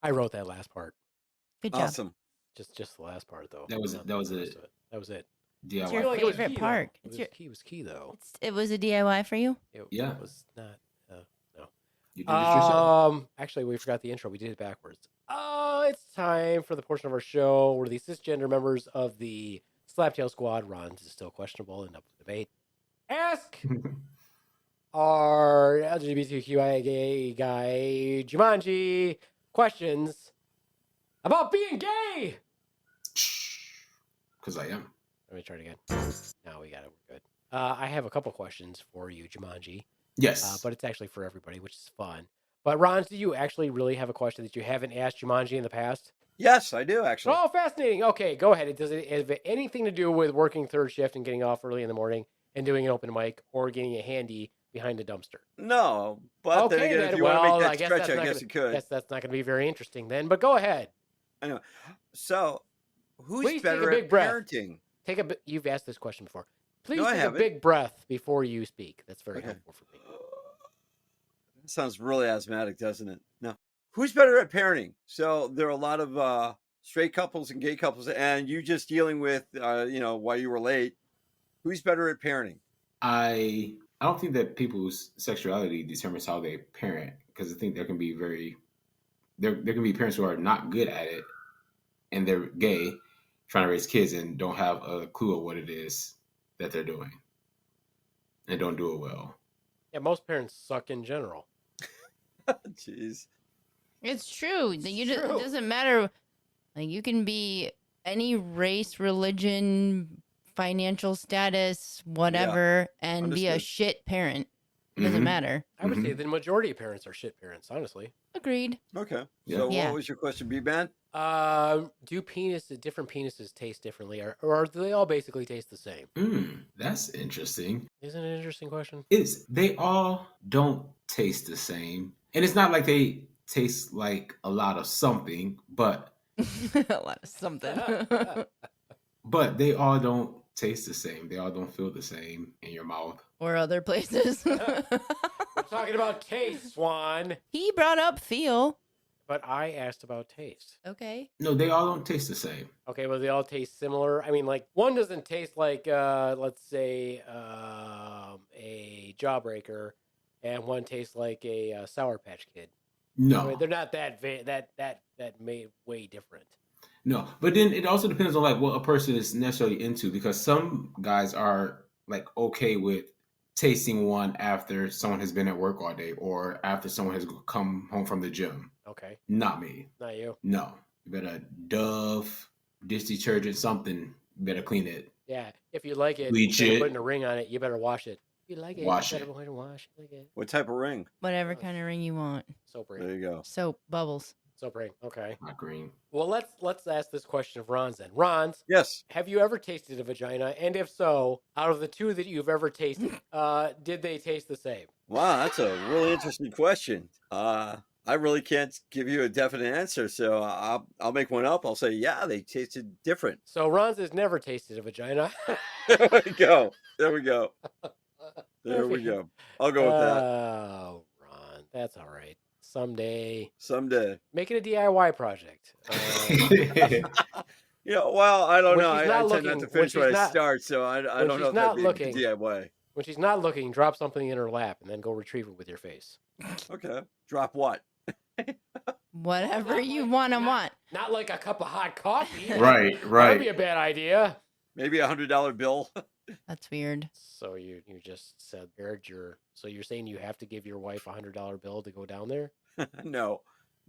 I wrote that last part. Good job. Awesome. Just the last part though. That was Not it. That was the it. rest of That was it. It's your I feel DIY. like it was favorite key, though. part. It was key though. It was a DIY for you? Yeah. It was not. No. You did it yourself. Actually, we forgot the intro. We did it backwards. It's time for the portion of our show where the cisgender members of the Slaptail Squad, Ronz is still questionable and up for debate, ask our LGBTQIA gay guy Jumanji questions about being gay. Because I am. Let me try it again. Now we got it. We're good. I have a couple questions for you, Jumanji. Yes. But it's actually for everybody, which is fun. But Ronz, do you actually really have a question that you haven't asked Jumanji in the past? Yes, I do actually. Oh, fascinating. Okay, go ahead. Does it have anything to do with working third shift and getting off early in the morning and doing an open mic or getting a handy behind a dumpster? No, but then Okay, again, then. if you want to Well, make I that guess stretch, that's I not guess gonna- you could. Guess that's not going to be very interesting then. But go ahead. Anyway, so who's Please take a better big at breath. parenting? You've asked this question before. Please No, I take a haven't. big breath before you speak. That's very Okay. helpful for me. That sounds really asthmatic, doesn't it? No. Who's better at parenting? So there are a lot of straight couples and gay couples, and you just dealing with, while you were late. Who's better at parenting? I don't think that people's sexuality determines how they parent, because I think there can be there can be parents who are not good at it, and they're gay, trying to raise kids and don't have a clue of what it is that they're doing, and don't do it well. Yeah, most parents suck in general. Jeez. It's true. It's It true. doesn't matter. Like, you can be any race, religion, financial status, whatever, and be a understood. shit parent. It doesn't Mhm. matter. I would say Mhm. the majority of parents are shit parents, honestly. Agreed. Okay. Yeah. So Yeah. what was your question, B-Man? Do different penises taste differently, or do they all basically taste the same? That's interesting. Isn't it an interesting question? They all don't taste the same, and it's not like they taste like a lot of something, but A lot of something. they all don't taste the same. They all don't feel the same in your mouth. Or other places. We're talking about taste, Swan. He brought up feel. But I asked about taste. Okay. No, they all don't taste the same. Okay, well, they all taste similar. I mean, like, one doesn't taste like, let's say, a Jawbreaker, and one tastes like a Sour Patch Kid. No, I mean, they're not that made way different. no. But then it also depends on like what a person is necessarily into, because some guys are like okay with tasting one after someone has been at work all day or after someone has come home from the gym. Okay, Not me. not you. No. You better Dove, dish detergent, something. You better clean it. Yeah, if you like it, Bleach instead of it. putting a ring on it, you better wash it. If you like it, Wash you it. better go ahead and wash it. Like it. What type of ring? Whatever kind of ring you want. Soap There ring. you go. Soap, bubbles. Soap ring. Okay. Not green. Well, let's ask this question of Ronz then. Ronz, Yes. have you ever tasted a vagina? And if so, out of the two that you've ever tasted, did they taste the same? Wow, that's a really interesting question. I really can't give you a definite answer, so I'll make one up. I'll say, yeah, they tasted different. So Ronz has never tasted a vagina. There we go. There we go. There we go. I'll go with that. Oh, Ron, that's all right. Someday, Someday. make it a DIY project. Well, I don't When know. she's I not tend not looking- to when finish she's what I not- start, so I when don't know she's if not that'd be looking. a DIY. When she's not looking, drop something in her lap and then go retrieve it with your face. Okay. Drop what? Whatever you want to want. Not like a cup of hot coffee. Right, That'd right. be a bad idea. Maybe $100 bill. That's weird. So you just said so you're saying you have to give your wife $100 bill to go down there? No.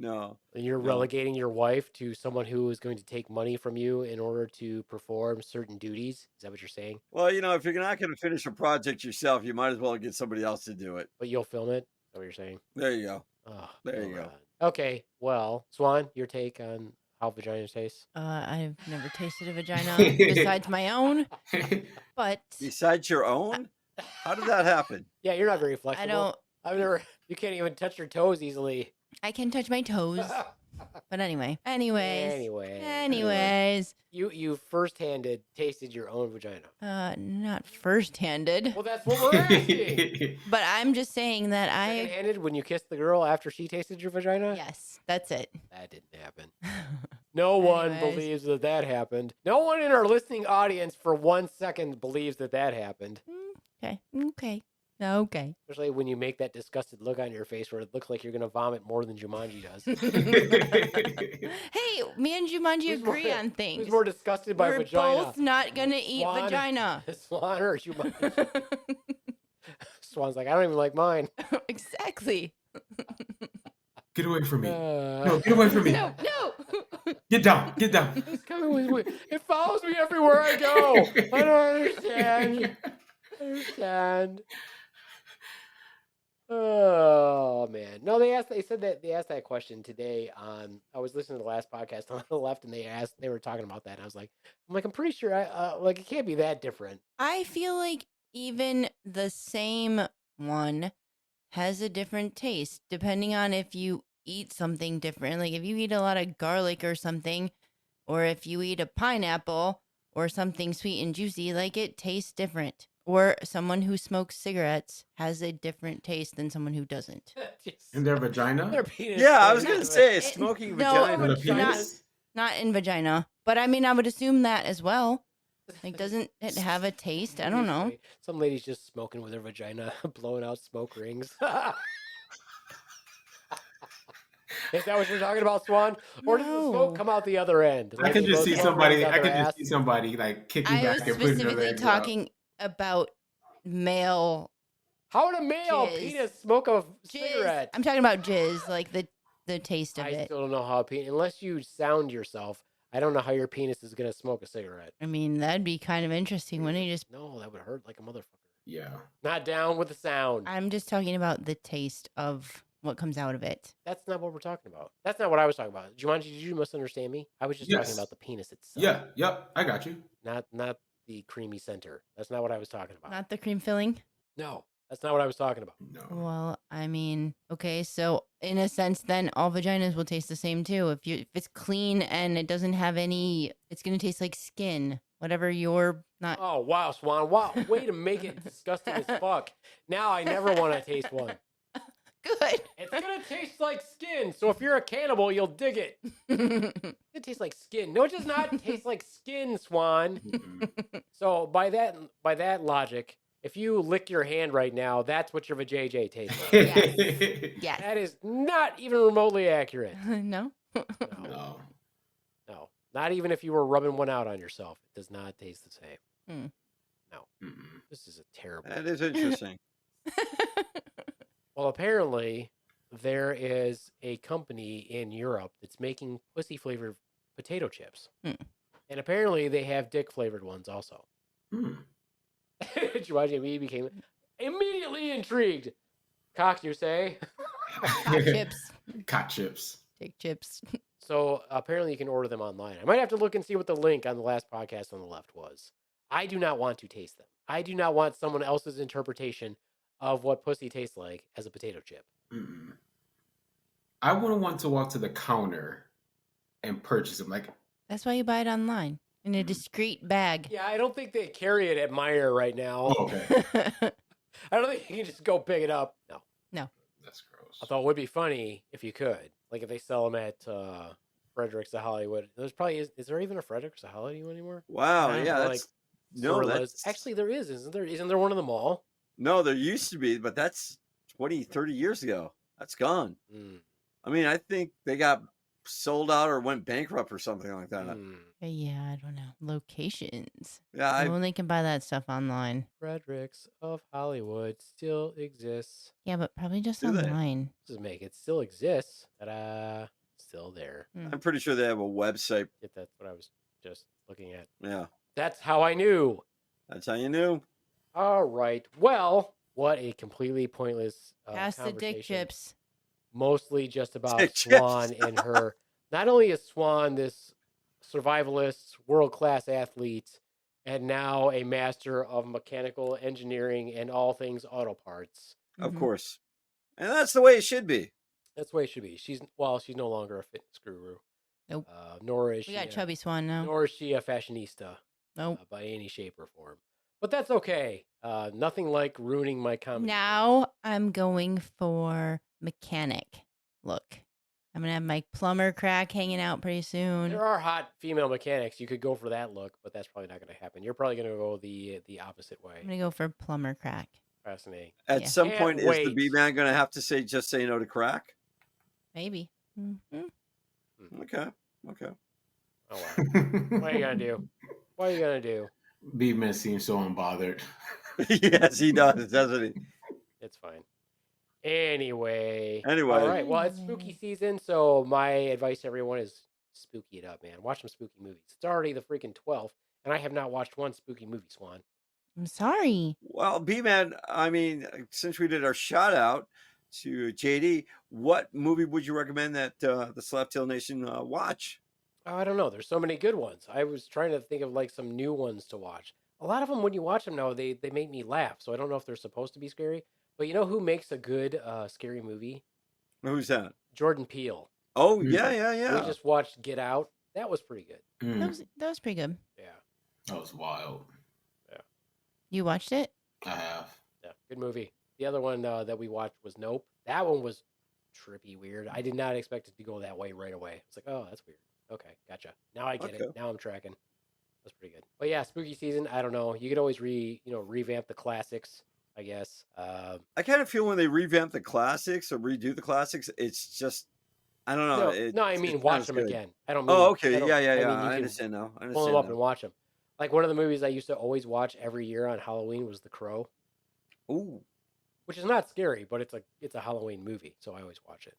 And you're No. relegating your wife to someone who is going to take money from you in order to perform certain duties? Is that what you're saying? Well, if you're not going to finish a project yourself, you might as well get somebody else to do it. But you'll film it? Is that what you're saying? There you go. Oh, There you go. God. Okay, well, Swan, your take on how vaginas taste? I've never tasted a vagina besides my own, but Besides your own? How did that happen? Yeah, you're not very flexible. I don't. You can't even touch your toes easily. I can touch my toes. But anyways. Anyway. You first-handed tasted your own vagina. Not first-handed, Well, that's what we're asking. but I'm just saying that Second-handed when you kissed the girl after she tasted your vagina? yes, that's it. That didn't happen. No one Anyways. believes that happened. No one in our listening audience for 1 second believes that happened. Okay. Especially when you make that disgusted look on your face where it looks like you're going to vomit more than Jumanji does. Hey, me and Jumanji Who's more- agree on things. Who's more disgusted by We're vagina? both not gonna eat Swan? vagina. Swan or Jumanji? Swan's like, I don't even like mine. Exactly. Get away from me. No, No, get away from me. No. Get down. Get down. It's coming with me. It follows me everywhere I go. I don't understand. Oh man, no, they asked. They said that they asked that question today on. I was listening to the last podcast on the left, and they were talking about that. And I was like, I'm pretty sure like it can't be that different. I feel like even the same one has a different taste depending on if you eat something different. Like if you eat a lot of garlic or something, or if you eat a pineapple or something sweet and juicy, like it tastes different. Or someone who smokes cigarettes has a different taste than someone who doesn't. Just- In their vagina? their penis Yeah, I was tastes gonna different. say smoking no, vagina. In a vagina. penis? Not in vagina. But I mean, I would assume that as well. Like, doesn't it have a taste? I don't know. Some lady's just smoking with her vagina, blowing out smoke rings. Is that what you're talking about, Swan? Or does the smoke No. come out the other end? I Like could they just blow see smoke rings somebody. out I could their just see ass? somebody like kicking I was back and putting their specifically legs talking about male How would a male Jizz. penis smoke a jizz. cigarette? I'm talking about jizz, like the taste of I it. still don't know how a penis, unless you sound yourself, I don't know how your penis is going to smoke a cigarette. I mean, that'd be kind of interesting, wouldn't it? Just No, that would hurt like a motherfucker. Yeah. Not down with the sound. I'm just talking about the taste of what comes out of it. That's not what we're talking about. That's not what I was talking about. Jumanji, did you misunderstand me? I was just talking Yes. about the penis itself. Yeah. Yep. I got you. Not the creamy center. That's not what I was talking about. Not the cream filling. No, that's not what I was talking about. No. Well, I mean, okay, so in a sense, then all vaginas will taste the same too. If it's clean and it doesn't have any, it's gonna taste like skin. Whatever you're not. Oh wow, Swan! Wow, way to make it disgusting as fuck. Now I never want to taste one. Good. It's gonna taste like skin. So if you're a cannibal, you'll dig it. It tastes like skin. No, it does not taste like skin, Swan. Mm-mm. So by that logic, if you lick your hand right now, that's what your vajayjay tastes like. Yes. That is not even remotely accurate. No. No, No. no, not even if you were rubbing one out on yourself, it does not taste the same. Mm-mm. This is a terrible. That is interesting. Well, apparently there is a company in Europe that's making pussy flavored potato chips, and apparently they have dick flavored ones also. Mm. Jumanji became immediately intrigued. Cock, you say? Hot chips. Cock chips. Dick chips. So apparently you can order them online. I might have to look and see what the link on the last podcast on the left was. I do not want to taste them. I do not want someone else's interpretation of what pussy tastes like as a potato chip. Mm-mm. I wouldn't want to walk to the counter and purchase them. Like, That's why you buy it online in a discreet bag. Yeah, I don't think they carry it at Meijer right now. oh, okay, I don't think you can just go pick it up. No. that's gross. I thought it would be funny if you could. Like if they sell them at Frederick's of Hollywood. There's probably is there even a Frederick's of Hollywood anymore? Wow. Yeah, Yeah. or That's no. Gorillas. That's Actually there is, isn't there? Isn't there one in the mall? no. There used to be, but that's 20, 30 years ago. That's gone. Mm. I mean, I think they got sold out or went bankrupt or something like that. Mm. Yeah, I don't know. Locations. Yeah. I You only can buy that stuff online. Frederick's of Hollywood still exists. Yeah, but probably just Do they? online. This is make it still exists. Ta-da. Still there. I'm pretty sure they have a website. That's what I was just looking at. Yeah. That's how I knew. That's how you knew. All right. Well, what a completely pointless Pass the dick conversation. chips. Mostly just about Dick chips. Swan and her. Not only is Swan this survivalist, world-class athlete, and now a master of mechanical engineering and all things auto parts. Of Mhm. course. And that's the way it should be. That's the way it should be. She's no longer a fitness guru. Nope. Nor is We she. got Chubby Swan now. Nor is she a fashionista Nope. by any shape or form. But that's okay. Nothing like ruining my comedy. Now I'm going for mechanic look. I'm gonna have my plumber crack hanging out pretty soon. There are hot female mechanics. You could go for that look, but that's probably not going to happen. You're probably going to go the opposite way. I'm gonna go for plumber crack. Fascinating. At Yeah. some Can't point, is the wait. B man going to have to just say no to crack? Maybe. Hmm. Okay. Okay. Oh wow. What are you going to do? What are you going to do? B-Man seems so unbothered. Yes, he does, doesn't he? It's fine. Anyway. Anyway. All right. Well, it's spooky season, so my advice to everyone is spooky it up, man. Watch some spooky movies. It's already the freaking 12th, and I have not watched one spooky movie, Swan. I'm sorry. Well, B-Man, I mean, since we did our shout out to JD, what movie would you recommend that the Slaptail Nation watch? Oh, I don't know. There's so many good ones. I was trying to think of like some new ones to watch. A lot of them, when you watch them now, they make me laugh. So I don't know if they're supposed to be scary. But you know who makes a good scary movie? Who's that? Jordan Peele. Oh, Mm. yeah. We just watched Get Out. That was pretty good. That was pretty good. Yeah, That was wild. You watched it? I have. yeah, good movie. The other one that we watched was Nope. That one was trippy, weird. I did not expect it to go that way right away. It's like, oh, that's weird. Okay, gotcha. Now I get it. Okay. Now I'm tracking. That's pretty good. But yeah, spooky season. I don't know. You could always revamp the classics, I guess. I kind of feel when they revamp the classics or redo the classics, it's just, I don't know. No, I mean watch them again. I don't mean. Oh, okay. I don't- Yeah. I mean, you I can understand now. I pull them up understand and watch them. Like one of the movies I used to always watch every year on Halloween was The Crow, now. Ooh. which is not scary, but it's a Halloween movie, so I always watch it.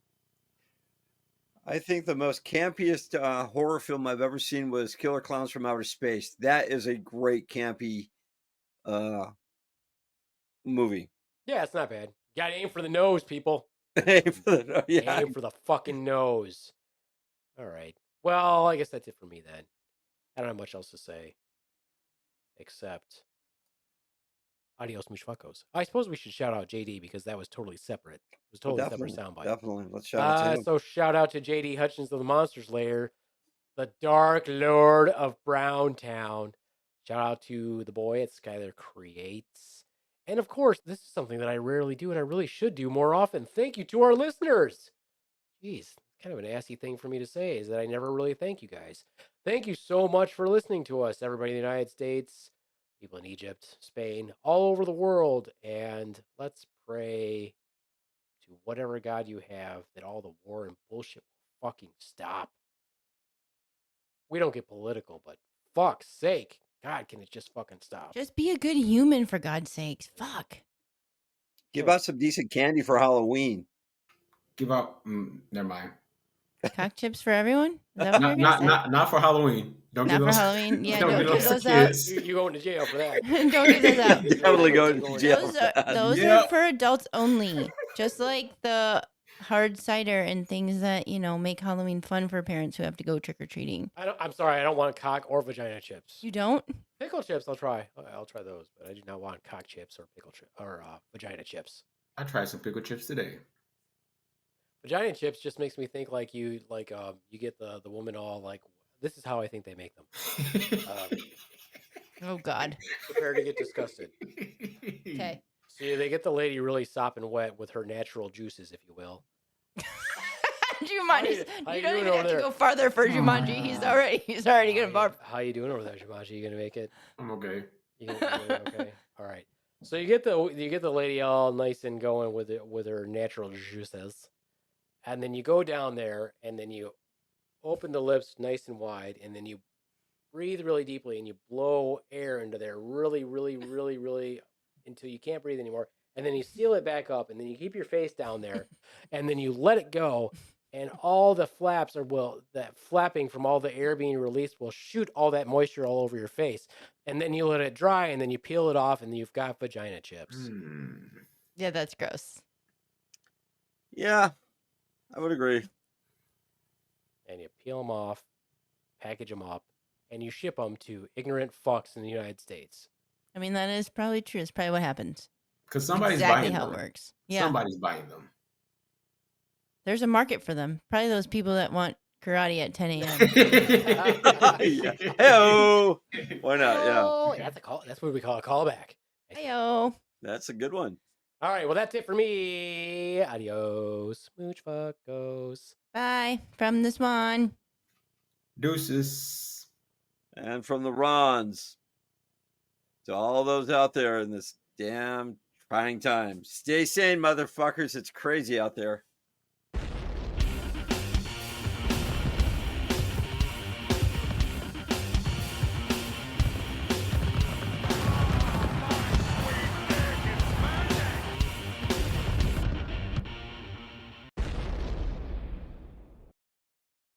I think the most campiest horror film I've ever seen was Killer Clowns from Outer Space. That is a great campy movie. Yeah, it's not bad. Got to aim for the nose, people. Yeah. Aim for the fucking nose. All right. Well, I guess that's it for me then. I don't have much else to say. Except adios, mushfuckos. I suppose we should shout out JD because that was totally separate. It was totally separate soundbite. Definitely. Let's shout out to him. So shout out to JD Hutchins of the Monsters Lair, the Dark Lord of Browntown. Shout out to the boy at Skylar Creates. And of course, this is something that I rarely do and I really should do more often. Thank you to our listeners. Jeez, kind of an assy thing for me to say is that I never really thank you guys. Thank you so much for listening to us, everybody in the United States, people in Egypt, Spain, all over the world. And let's pray to whatever God you have that all the war and bullshit will fucking stop. We don't get political, but fuck's sake, God, can it just fucking stop? Just be a good human, for God's sakes. Fuck. Give out some decent candy for Halloween. Give out. Never mind. Cock chips for everyone? Is that what you're gonna say? Not for Halloween. Don't Not give for those. Halloween. Yeah, don't don't give give those to those out. kids. You going to jail for that. Don't give those out. Definitely going to jail. Those Yeah. are for adults only. Just like the hard cider and things that, make Halloween fun for parents who have to go trick-or-treating. I'm sorry, I don't want cock or vagina chips. You don't? Pickle chips, I'll try. I'll try those, but I do not want cock chips or pickle chips or vagina chips. I tried some pickle chips today. Vagina chips just makes me think like you get the woman all like, this is how I think they make them. Oh, God. Prepare to get disgusted. Okay. See, they get the lady really sopping wet with her natural juices, if you will. Jumanji. How You you don't doing even over have there? to go farther for Jumanji. He's already gonna barf. How you doing over there, Jumanji? You gonna make it? I'm okay. You okay? All right. So you get the lady all nice and going with her natural juices, and then you go down there and then you open the lips nice and wide, and then you breathe really deeply and you blow air into there really, really, really, really until you can't breathe anymore, and then you seal it back up, and then you keep your face down there, and then you let it go. And all the flaps that flapping from all the air being released will shoot all that moisture all over your face. And then you let it dry and then you peel it off and you've got vagina chips. Yeah, that's gross. Yeah, I would agree. And you peel them off, package them up, and you ship them to ignorant fucks in the United States. I mean, that is probably true. It's probably what happens. Because somebody's Exactly buying how them. it works. Yeah. Somebody's buying them. There's a market for them. Probably those people that want karate at 10 a.m. Hey-o! Why not? Yeah. Oh, that's what we call a callback. Heyo. That's a good one. All right, well, that's it for me. Adios. Smooch fuckos. Bye from the Swan. Deuces. And from the Ronz to all those out there in this damn trying time. Stay sane, motherfuckers. It's crazy out there.